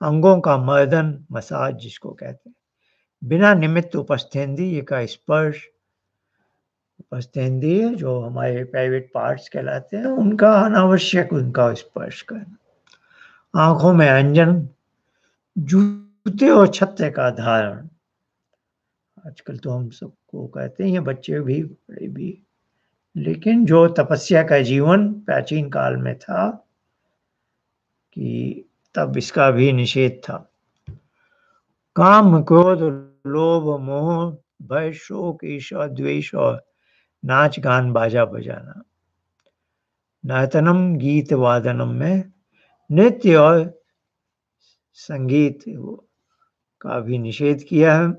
अंगों का मर्दन, मसाज जिसको कहते हैं, बिना निमित्त उपस्थेंद्रिय का स्पर्श, उपस्थेंद्रिय जो हमारे प्राइवेट पार्ट्स कहलाते हैं उनका अनावश्यक उनका स्पर्श करना, आंखों में अंजन, जूते और छत्र का धारण। आजकल तो हम सबको कहते हैं, बच्चे भी बड़े भी, लेकिन जो तपस्या का जीवन प्राचीन काल में था कि तब इसका भी निषेध था। काम, क्रोध, लोभ, मोह, भय, शोक, ईर्ष्या, द्वेष और नाच गान बाजा बजाना। नर्तनम गीत वादनम में नृत्य और संगीत का भी निषेध किया है।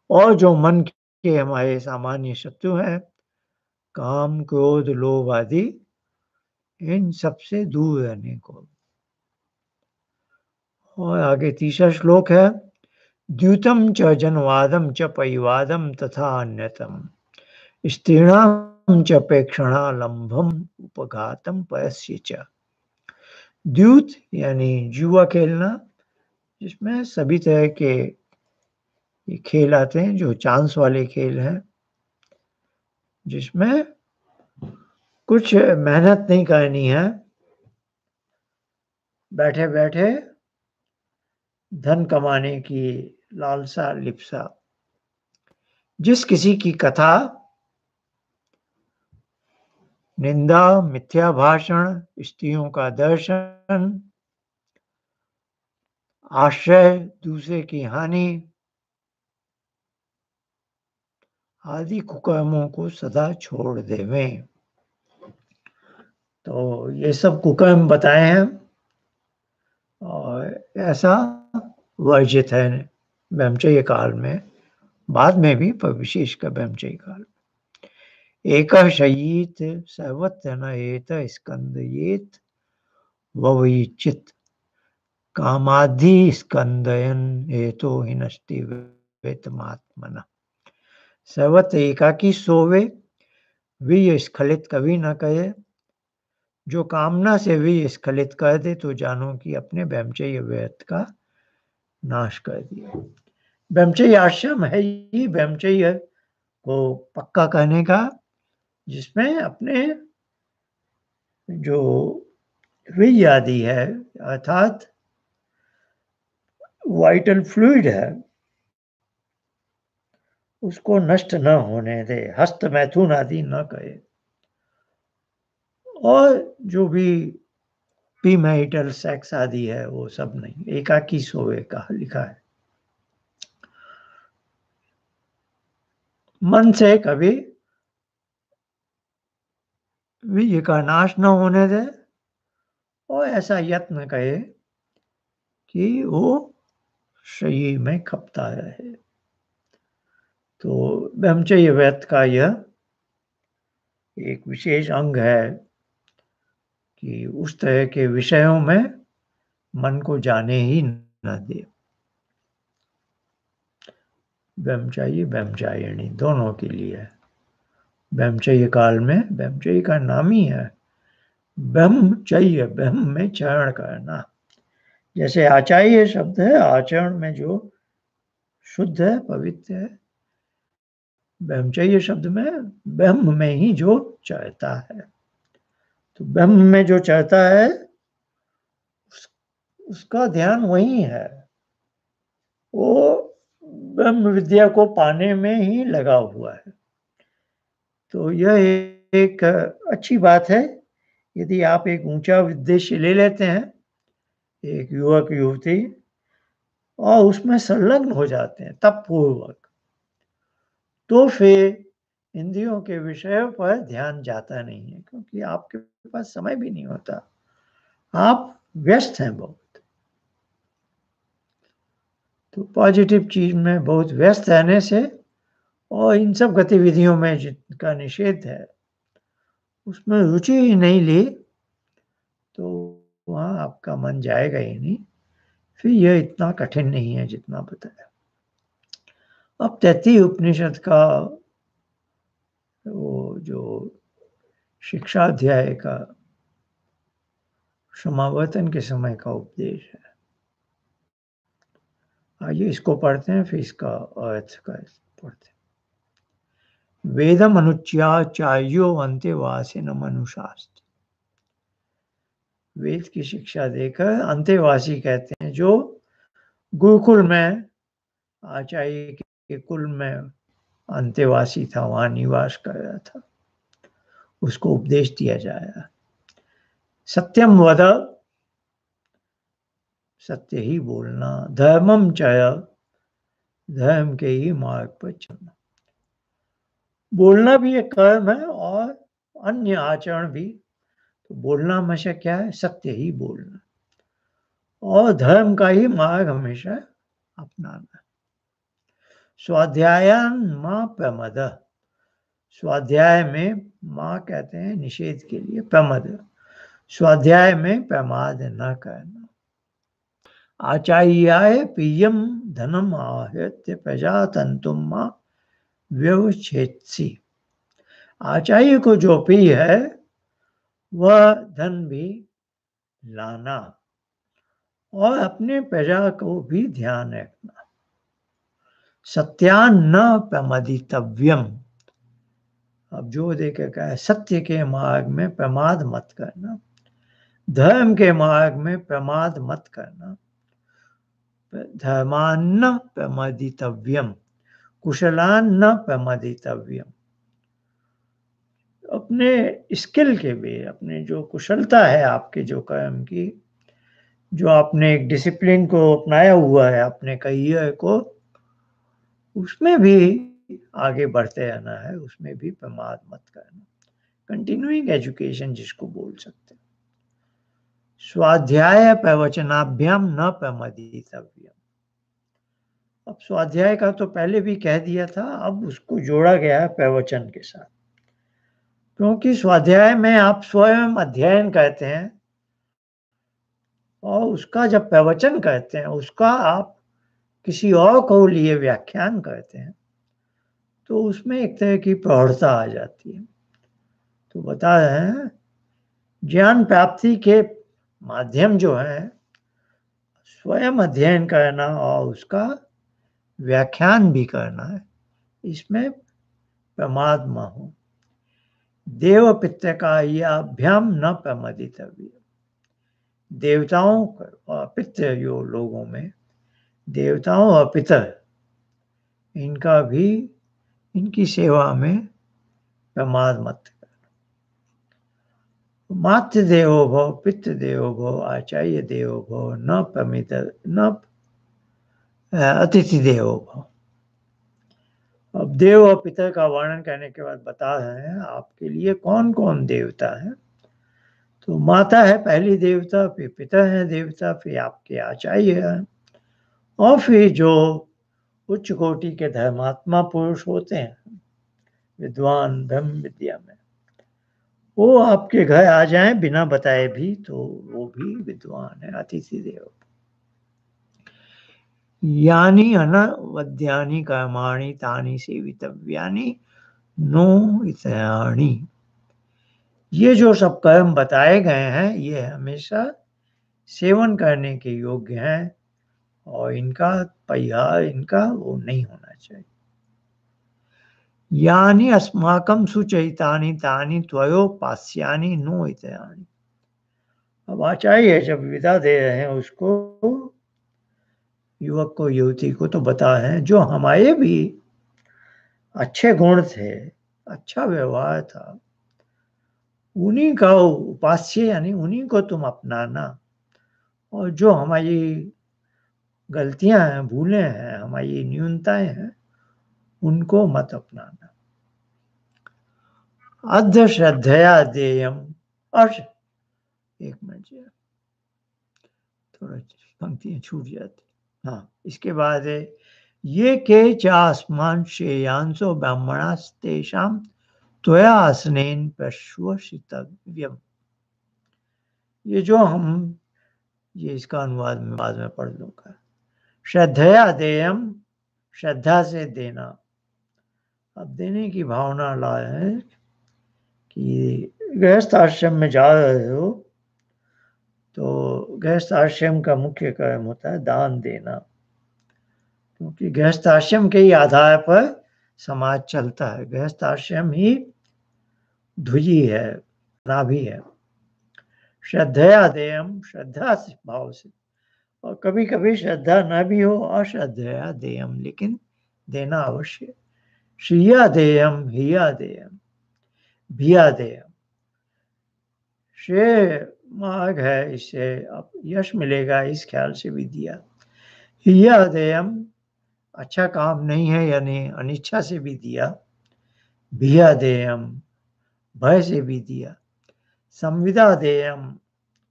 और जो मन के हमारे सामान्य शत्रु हैं, काम, क्रोध, लोभ आदि, इन सबसे दूर रहने को। और आगे तीसरा श्लोक है, द्यूतम च जनवादम च परिवादम तथा अन्यतम स्त्रीणाम च प्रेक्षणालंभम उपघातम परस्य च। द्यूत यानी जुआ खेलना, जिसमें सभी तरह के ये खेल आते हैं, जो चांस वाले खेल हैं, जिसमें कुछ मेहनत नहीं करनी है, बैठे बैठे धन कमाने की लालसा लिप्सा। जिस किसी की कथा, निंदा, मिथ्या भाषण, स्त्रियों का दर्शन, आश्रय, दूसरे की हानि आदि कुकर्मों को सदा छोड़ देवें। तो ये सब कुकर्म बताए हैं और ऐसा वर्जित है ब्रह्मचर्य काल में, बाद में भी पर विशेषकर ब्रह्मचर्य काल। एक शयीत सर्वत्र न एत स्कंदयेत ववैचित कामाधि स्कंदयन हेतो हिनष्टि वेतमात्मना। सर्वत्र एकाकी सोवे, वीय स्खलित कभी न कहे। जो कामना से वीय स्खलित कर दे तो जानो कि अपने ब्रह्मचर्य व्रत का नाश कर दिया। ब्रह्मचर्य आश्रम है ही ब्रह्मचर्य को पक्का करने का, जिसमें अपने जो वीर्य आदि है अर्थात वाइटल फ्लूइड है, उसको नष्ट न होने दे, हस्त मैथुन आदि न करे। और जो भी प्रीमैरिटल सेक्स आदि है वो सब नहीं, एकाकी सोवे का लिखा है। मन से कभी वीर्य का नाश न होने दे और ऐसा यत्न करे कि वो शरीर में खपता रहे। तो ब्रह्मचर्य व्रत का यह एक विशेष अंग है कि उस तरह के विषयों में मन को जाने ही न दे। ब्रह्मचारी ब्रह्मचारिणी दोनों के लिए है। ब्रह्मचर्य काल में, ब्रह्मचर्य का नाम ही है ब्रह्मचर्य, ब्रह्म में चरण करना। जैसे आचार्य शब्द है आचरण में जो शुद्ध है, पवित्र है, ब्रह्मचर्य शब्द में ब्रह्म में ही जो चरता है। तो ब्रह्म में जो चरता है उसका ध्यान वही है, वो ब्रह्म विद्या को पाने में ही लगा हुआ है। तो यह एक अच्छी बात है यदि आप एक ऊंचा उद्देश्य ले लेते हैं, एक युवक युवती, और उसमें संलग्न हो जाते हैं तप पूर्वक, तो फिर इंद्रियों के विषयों पर ध्यान जाता नहीं है, क्योंकि आपके पास समय भी नहीं होता, आप व्यस्त हैं बहुत। तो पॉजिटिव चीज में बहुत व्यस्त रहने से और इन सब गतिविधियों में जिनका निषेध है उसमें रुचि ही नहीं ली, तो वहाँ आपका मन जाएगा ही नहीं। फिर यह इतना कठिन नहीं है जितना बताया। अब तैत्तिरीय उपनिषद का वो जो शिक्षा अध्याय का समावर्तन के समय का उपदेश है। आइए इसको पढ़ते हैं, फिर इसका अर्थ का पढ़ते हैं। वेदम अनुच्याचार्यो अंतेवासिन मनुशास्त्र। वेद की शिक्षा देकर अंतेवासी कहते हैं जो गुरुकुल में आचार्य के कुल में अंतेवासी था, वहां निवास कर रहा था, उसको उपदेश दिया जाएगा। सत्यम वद, सत्य ही बोलना। धर्मम चय, धर्म के ही मार्ग पर चलना। बोलना भी एक कर्म है और अन्य आचरण भी। तो बोलना हमेशा क्या है? सत्य ही बोलना और धर्म का ही मार्ग हमेशा अपनाना। स्वाध्यायान मां प्रमद, स्वाध्याय में मां कहते हैं निषेध के लिए, प्रमद स्वाध्याय में प्रमाद न करना। आचार्याय प्रियम धनम आहत्य प्रजातंतुम मां व्यवच्छेत्सि। आचार्य को जो प्रिय है वह धन भी लाना और अपने प्रजा को भी ध्यान रखना। सत्यान न प्रमदितव्यम, अब जो देकर कहा सत्य के मार्ग में प्रमाद मत करना, धर्म के मार्ग में प्रमाद मत करना। धर्मान्न प्रमदितव्यम, कुशलान न प्रमदितव्यम। अपने स्किल के भी, अपने जो कुशलता है आपके जो कर्म की, जो आपने एक डिसिप्लिन को अपनाया हुआ है अपने करियर को, उसमें भी आगे बढ़ते रहना है, उसमें भी प्रमाद मत करना। कंटिन्यूइंग एजुकेशन जिसको बोल सकते हैं। स्वाध्याय प्रवचनाभ्याम न प्रमदितव्यम। अब स्वाध्याय का तो पहले भी कह दिया था, अब उसको जोड़ा गया है प्रवचन के साथ, क्योंकि स्वाध्याय में आप स्वयं अध्ययन करते हैं और उसका जब प्रवचन करते हैं, उसका आप किसी और को लिए व्याख्यान करते हैं, तो उसमें एक तरह की प्रौढ़ता आ जाती है। तो बता रहे हैं ज्ञान प्राप्ति के माध्यम जो है स्वयं अध्ययन करना और उसका व्याख्यान भी करना है, इसमें प्रमाद न हो। देव पितृ का अभ्याम न प्रमदितव्य। देवताओं और पितृ जो लोगों में, देवताओं और पितर, इनका भी, इनकी सेवा में प्रमाद मत करना। मातृ देवो भव, पितृ देवो भव, आचार्य देवो भव, न प्रमित न अतिथि देवो भव। अब देव और पितर का वर्णन करने के बाद बता रहे हैं आपके लिए कौन कौन देवता है। तो माता है पहली देवता, फिर पिता है देवता, फिर आपके आचार्य हैं, और फिर जो उच्च कोटि के धर्मात्मा पुरुष होते हैं, विद्वान ब्रह्म विद्या में, वो आपके घर आ जाएं बिना बताए भी, तो वो भी विद्वान है, अतिथि देव। यानी अनवद्यानि कर्माणि तानि सेवितव्यानि नो इतराणि। ये जो सब कर्म बताए गए हैं ये हमेशा सेवन करने के योग्य हैं और इनका परिहार, इनका वो नहीं होना चाहिए। यानि अस्माकं सुचरितानि तानि त्वयोपास्यानि नो इतराणि। अब आचार्य जब विदा दे रहे हैं उसको, युवक को, युवती को, तो बता रहे हैं जो हमारे भी अच्छे गुण थे, अच्छा व्यवहार था, उन्हीं का उपास्य, यानी उन्हीं को तुम अपनाना, और जो हमारी गलतियां हैं, भूलें हैं, हमारी न्यूनताएं हैं, उनको मत अपनाना। अध श्रद्धया देयम, अर्श, एक मिनट, थोड़ा पंक्तियां छूट जाती। हाँ, इसके बाद है ये के चास्मान श्रेयांसो ब्राह्मणास्तेषां त्वया आसनेन प्रश्वसितव्यम। ये जो हम, ये इसका अनुवाद में बाद में पढ़ लूंगा। श्रद्धया देयम, श्रद्धा से देना। अब देने की भावना लाए हैं कि गृहस्थ आश्रम में जा रहे हो तो गृहस्थ आश्रम का मुख्य कर्म होता है दान देना, क्योंकि गृहस्थ आश्रम के ही आधार पर समाज चलता है। गृहस्थ आश्रम ही ध्वजी है, नाभि है। श्रद्धया देयम, श्रद्धा से भाव से, और कभी कभी श्रद्धा न भी हो, अश्रद्धया देयम, लेकिन देना अवश्य। श्रिया देयम, हिया देयम, भिया देयम। श्रेय मार्ग है, इससे अब यश मिलेगा इस ख्याल से भी दिया। हिया देयम, अच्छा काम नहीं है यानी अनिच्छा से भी दिया। भिया देयम, भय से भी दिया। संविदा देयम,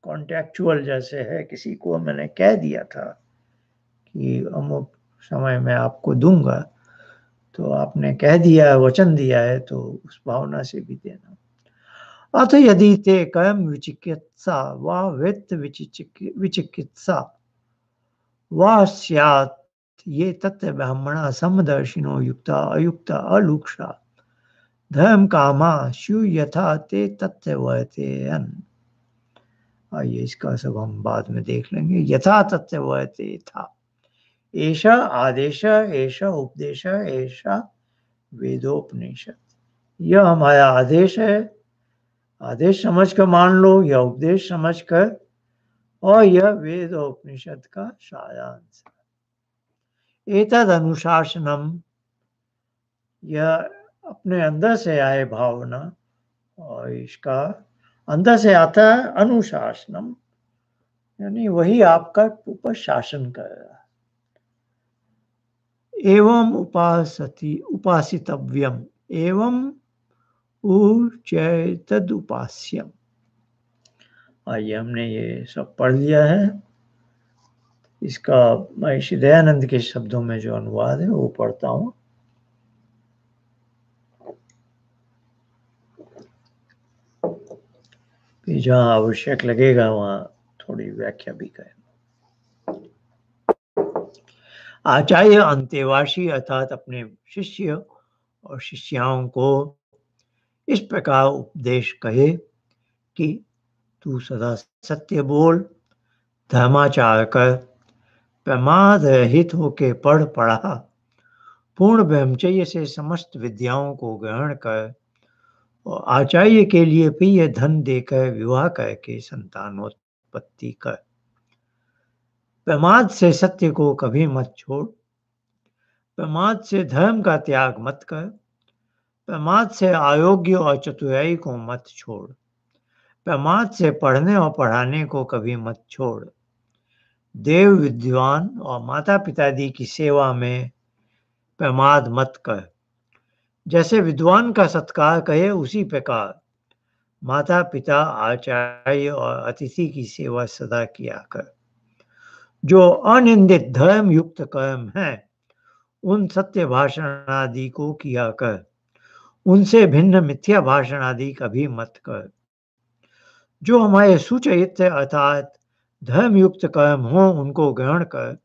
कॉन्ट्रेक्चुअल जैसे है, किसी को मैंने कह दिया था कि अमुक समय में आपको दूंगा, तो आपने कह दिया, वचन दिया है, तो उस भावना से भी देना। अथ यदि ते कर्म विचिकित्सा वा वित्त विचिकित्सा वा स्यात्, ये तत्र ब्राह्मणा समदर्शिनो युक्ता अयुक्ता अलुक्षा धर्म कामा स्यु यथा ते तत्र वर्तेयन्। आइए इसका सब हम बाद में देख लेंगे। यथा तत्र वर्ते था, ऐसा आदेश, ऐसा उपदेश, ऐसा वेदोपनिषद। यह हमारा आदेश है, आदेश समझ कर मान लो, या उपदेश समझ कर, और यह वेद और उपनिषद का सारांश है। एतद अनुशासनम, यह अपने अंदर से आए भावना, और इसका अंदर से आता है अनुशासनम, यानी वही आपका ऊपर शासन कर रहा है। एवं उपासितव्यम, एवं तदुपास्यम। आइए हमने ये सब पढ़ लिया है। इसका महर्षि दयानंद के शब्दों में जो अनुवाद है वो पढ़ता हूँ। जहाँ आवश्यक लगेगा वहाँ थोड़ी व्याख्या भी करें। आचार्य अंतेवासी अर्थात अपने शिष्य और शिष्याओं को इस प्रकार उपदेश कहे कि तू सदा सत्य बोल, धर्माचार कर, प्रमाद रहित होके पढ़ा, पूर्ण ब्रह्मचर्य से समस्त विद्याओं को ग्रहण कर, और आचार्य के लिए प्रिय धन देकर विवाह करके संतानोत्पत्ति कर। प्रमाद से सत्य को कभी मत छोड़, प्रमाद से धर्म का त्याग मत कर, प्रमाद से आरोग्य और चतुराई को मत छोड़, प्रमाद से पढ़ने और पढ़ाने को कभी मत छोड़। देव विद्वान और माता पिताजी की सेवा में प्रमाद मत कर। जैसे विद्वान का सत्कार कहे उसी प्रकार माता पिता, आचार्य और अतिथि की सेवा सदा किया कर। जो अनिंदित धर्म युक्त कर्म है उन सत्य भाषण आदि को किया कर, उनसे भिन्न मिथ्या भाषण आदि कभी मत कर। जो हमारे सुचरित्र अर्थात धर्म युक्त कर्म हो उनको ग्रहण कर,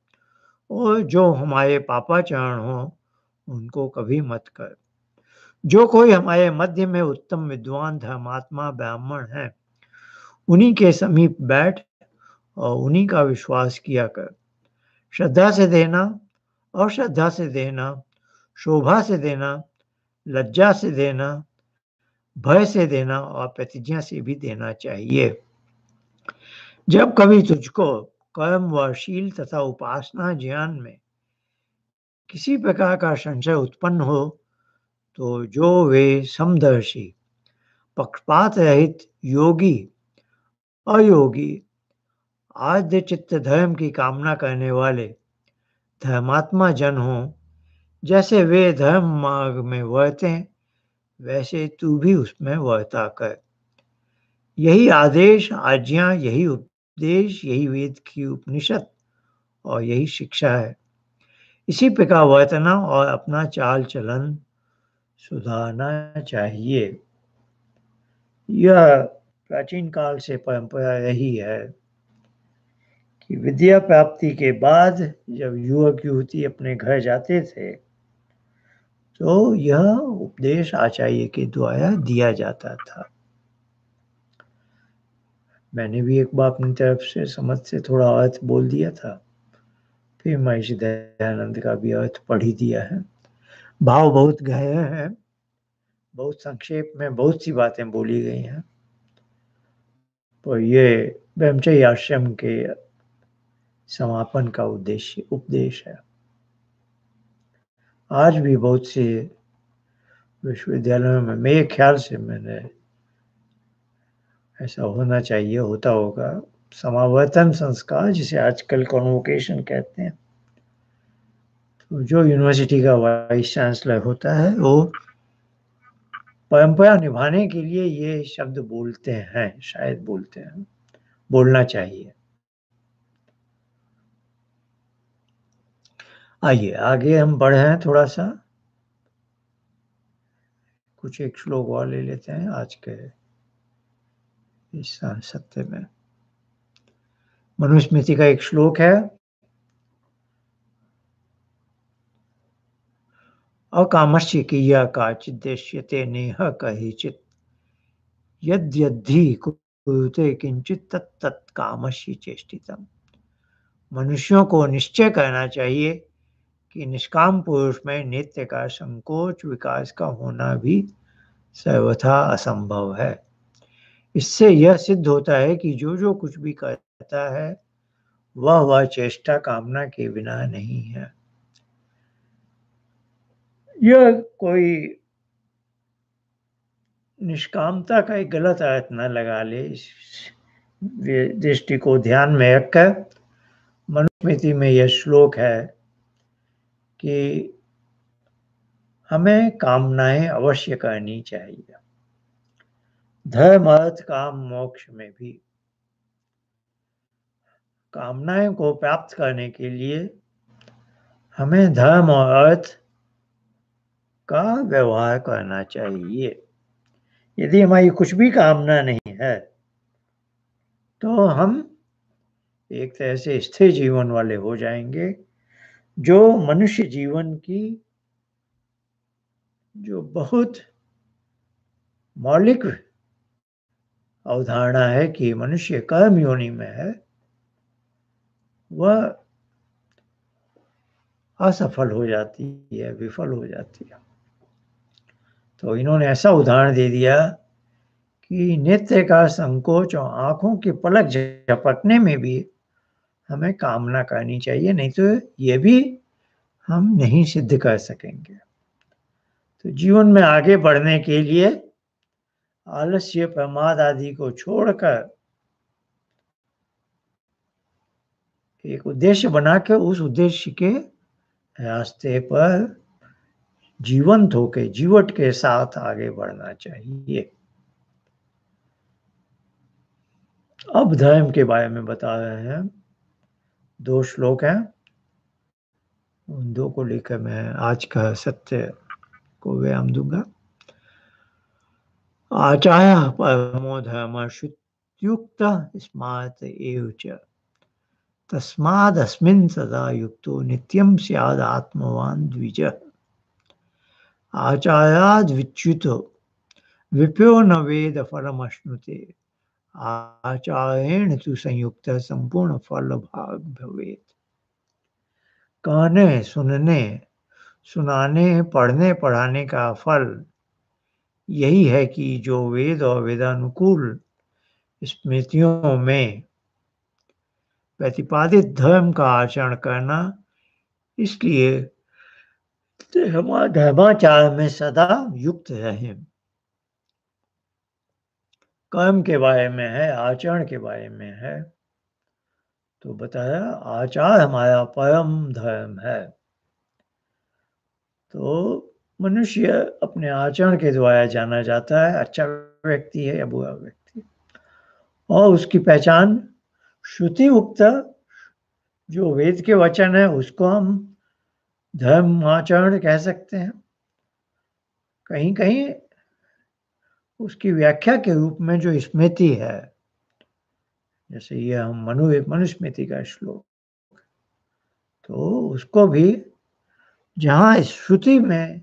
और जो हमारे पापाचरण हो उनको कभी मत कर। जो कोई हमारे मध्य में उत्तम विद्वान धर्मात्मा ब्राह्मण है, उन्हीं के समीप बैठ और उन्हीं का विश्वास किया कर। श्रद्धा से देना, अश्रद्धा से देना, शोभा से देना, लज्जा से देना, भय से देना और प्रतिज्ञा से भी देना चाहिए। जब कभी तुझको कर्म व शील तथा उपासना ज्ञान में किसी प्रकार का संशय उत्पन्न हो, तो जो वे समदर्शी, पक्षपात रहित योगी, अयोगी, आद्य चित्त धर्म की कामना करने वाले धर्मात्मा जन हो, जैसे वे धर्म मार्ग में वर्तें वैसे तू भी उसमें वर्ता कर। यही आदेश, आज्ञा, यही उपदेश, यही वेद की उपनिषद और यही शिक्षा है। इसी प्रकार वर्तना और अपना चाल चलन सुधारना चाहिए। यह प्राचीन काल से परंपरा रही है कि विद्या प्राप्ति के बाद जब युवक युवती अपने घर जाते थे तो यह उपदेश आचार्य के द्वारा दिया जाता था। मैंने भी एक बार अपनी तरफ से समझ से थोड़ा अर्थ बोल दिया था, फिर महर्षि दयानंद का भी अर्थ पढ़ ही दिया है। भाव बहुत गहरे हैं, बहुत संक्षेप में बहुत सी बातें बोली गई हैं, तो ये ब्रह्मचर्य आश्रम के समापन का उपदेश है। आज भी बहुत से विश्वविद्यालयों में मेरे ख्याल से मैंने ऐसा होना चाहिए, होता होगा, समावर्तन संस्कार, जिसे आजकल कॉन्वोकेशन कहते हैं। तो जो यूनिवर्सिटी का वाइस चांसलर होता है वो परंपरा निभाने के लिए ये शब्द बोलते हैं, शायद बोलते हैं, बोलना चाहिए। आइए आगे हम बढ़े हैं थोड़ा सा, कुछ एक श्लोक और ले लेते हैं आज के इस सत्य में। मनुस्मृति का एक श्लोक है, अकामस्य क्रिया काचिद्देश्यते नेह कहिचित् यद्यद्धि कुरुते किंचित तत्तत् कामस्य चेष्टितम्। मनुष्यों को निश्चय करना चाहिए कि निष्काम पुरुष में नित्य का संकोच विकास का होना भी सर्वथा असंभव है। इससे यह सिद्ध होता है कि जो कुछ भी करता है वह चेष्टा कामना के बिना नहीं है। यह कोई निष्कामता का एक गलत अर्थ न लगा ले, इस दृष्टि को ध्यान में रखकर मनुस्मृति में यह श्लोक है कि हमें कामनाएं अवश्य करनी चाहिए, धर्म अर्थ काम मोक्ष में भी। कामनाएं को प्राप्त करने के लिए हमें धर्म और अर्थ का व्यवहार करना चाहिए। यदि हमारी कुछ भी कामना नहीं है तो हम एक तरह से स्थिर जीवन वाले हो जाएंगे, जो मनुष्य जीवन की जो बहुत मौलिक अवधारणा है कि मनुष्य कर्म योनि में है, वह असफल हो जाती है, विफल हो जाती है। तो इन्होंने ऐसा उदाहरण दे दिया कि नित्य का संकोच और आंखों की पलक झपकने में भी हमें कामना करनी चाहिए, नहीं तो ये भी हम नहीं सिद्ध कर सकेंगे। तो जीवन में आगे बढ़ने के लिए आलस्य प्रमाद आदि को छोड़कर एक उद्देश्य बनाकर उस उद्देश्य के रास्ते पर जीवंत होकर जीवट के साथ आगे बढ़ना चाहिए। अब धर्म के बारे में बता रहे हैं, 2 श्लोक हैं, उन 2 को लेकर मैं आज का सत्य को व्यायाम दूंगा। आचार्य परमो धर्म शुत्युक्त स्मार्त एव च तस्मादस्मिन् सदा युक्तो नित्यं स्याद् आत्मवान् द्विजः। आचार्याद् विच्युतो विप्रो न वेद फलमश्नुते आचार्येण तु संयुक्तः संपूर्ण फल भाग भवेत्। कहने, सुनने, सुनाने, पढ़ने पढ़ाने का फल यही है कि जो वेद और वेदानुकूल स्मृतियों में प्रतिपादित धर्म का आचरण करना, इसलिए हमारा धर्माचार में सदा युक्त रहे। कर्म के बारे में है, आचरण के बारे में है, तो बताया आचार हमारा परम धर्म है। तो मनुष्य अपने आचरण के द्वारा जाना जाता है, अच्छा व्यक्ति है या बुरा व्यक्ति, और उसकी पहचान श्रुति उक्त जो वेद के वचन है उसको हम धर्म आचरण कह सकते हैं। कहीं कहीं उसकी व्याख्या के रूप में जो स्मृति है, जैसे ये हम मनुस्मृति का श्लोक, तो उसको भी जहाँ श्रुति में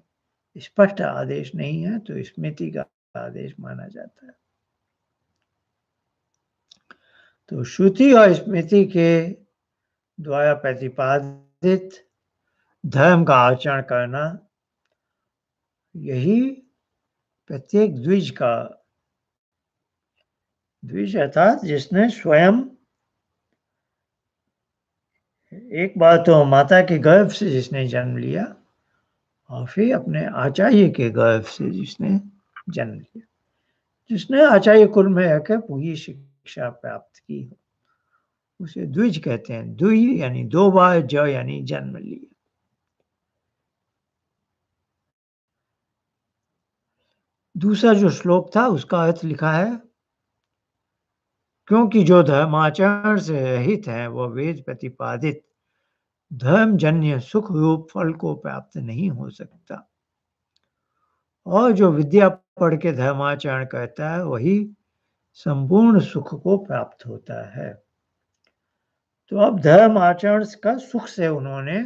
स्पष्ट आदेश नहीं है तो स्मृति का आदेश माना जाता है। तो श्रुति और स्मृति के द्वारा प्रतिपादित धर्म का आचरण करना, यही प्रत्येक द्विज अर्थात जिसने स्वयं एक बार तो माता के गर्भ से जिसने जन्म लिया और फिर अपने आचार्य के गर्भ से जिसने जन्म लिया, जिसने आचार्य कुल में रहकर पूरी शिक्षा प्राप्त की हो, उसे द्विज कहते हैं। द्वि यानी दो बार, ज यानी जन्म लिया। दूसरा जो श्लोक था उसका अर्थ लिखा है, क्योंकि जो धर्माचरण से रहित है वह वेद प्रतिपादित धर्मजन्य सुख रूप फल को प्राप्त नहीं हो सकता, और जो विद्या पढ़ के धर्माचरण करता है वही संपूर्ण सुख को प्राप्त होता है। तो अब धर्म आचरण का सुख से उन्होंने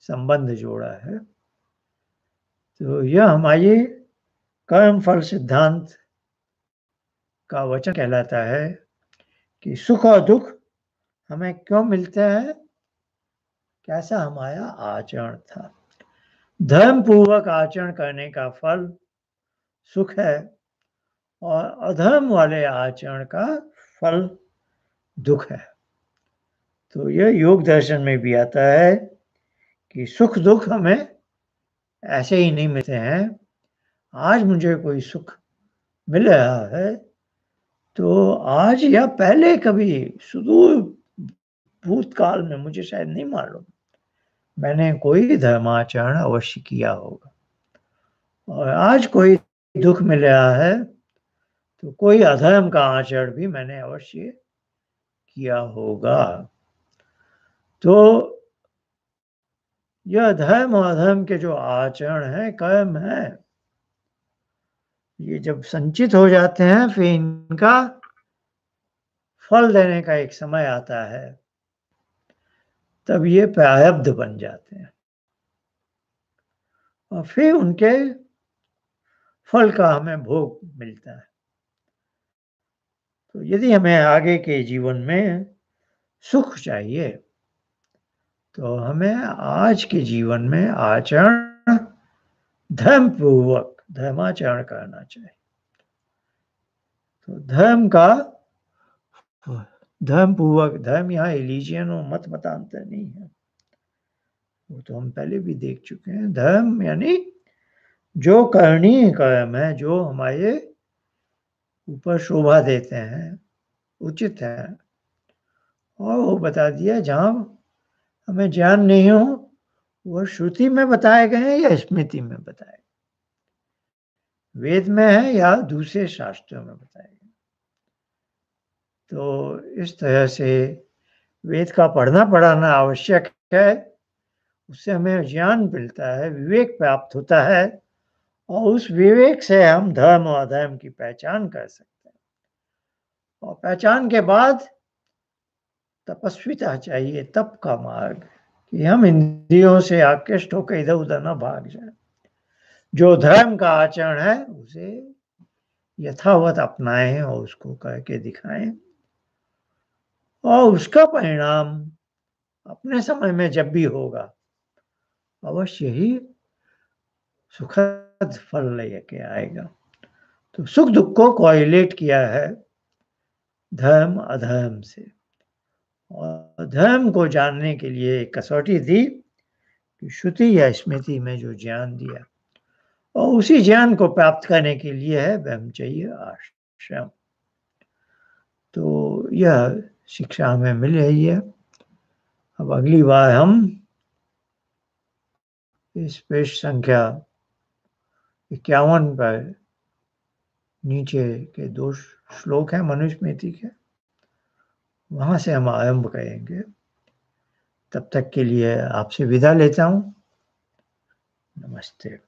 संबंध जोड़ा है। तो यह हमारे कर्म फल सिद्धांत का वचन कहलाता है कि सुख और दुख हमें क्यों मिलते हैं, कैसा हमारा आचरण था। धर्म पूर्वक आचरण करने का फल सुख है और अधर्म वाले आचरण का फल दुख है। तो यह योग दर्शन में भी आता है कि सुख दुख हमें ऐसे ही नहीं मिलते हैं। आज मुझे कोई सुख मिल रहा है तो आज या पहले कभी सुदूर भूतकाल में, मुझे शायद नहीं मालूम, मैंने कोई धर्माचरण अवश्य किया होगा। और आज कोई दुख मिल रहा है तो कोई अधर्म का आचरण भी मैंने अवश्य किया होगा। तो यह धर्म और अधर्म के जो आचरण है, कर्म है, ये जब संचित हो जाते हैं फिर इनका फल देने का एक समय आता है, तब ये प्रारब्ध बन जाते हैं और फिर उनके फल का हमें भोग मिलता है। तो यदि हमें आगे के जीवन में सुख चाहिए तो हमें आज के जीवन में आचरण धर्म पूर्वक धर्माचरण करना चाहिए। तो धर्म पूर्वक, धर्म यहाँ रिलीजियन और मत मतांतर नहीं है, वो तो हम पहले भी देख चुके हैं। धर्म यानी जो करणीय कर्म है, जो हमारे ऊपर शोभा देते हैं, उचित है, और वो बता दिया जहाँ हमें ज्ञान नहीं हो, वो श्रुति में बताए गए हैं या स्मृति में बताए, वेद में है या दूसरे शास्त्रों में बताए गए। तो इस तरह से वेद का पढ़ना पढ़ाना आवश्यक है, उससे हमें ज्ञान मिलता है, विवेक प्राप्त होता है, और उस विवेक से हम धर्म और अधर्म की पहचान कर सकते हैं। और पहचान के बाद तपस्विता चाहिए, तप का मार्ग, कि हम इंद्रियों से आकृष्ट होकर इधर उधर न भाग जाए। जो धर्म का आचरण है उसे यथावत अपनाएं और उसको करके दिखाएं, और उसका परिणाम अपने समय में जब भी होगा अवश्य ही सुखद फल लेके आएगा। तो सुख दुख को कोरिलेट किया है धर्म अधर्म से, और धर्म को जानने के लिए एक कसौटी दी कि श्रुति या स्मृति में जो ज्ञान दिया, और उसी ज्ञान को प्राप्त करने के लिए है ब्रह्मचर्य आश्रम। तो यह शिक्षा हमें मिल रही है। अब अगली बार हम इस पृष्ठ संख्या 51 पर नीचे के 2 श्लोक हैं मनुस्मृति के, वहां से हम आरंभ करेंगे। तब तक के लिए आपसे विदा लेता हूं। नमस्ते।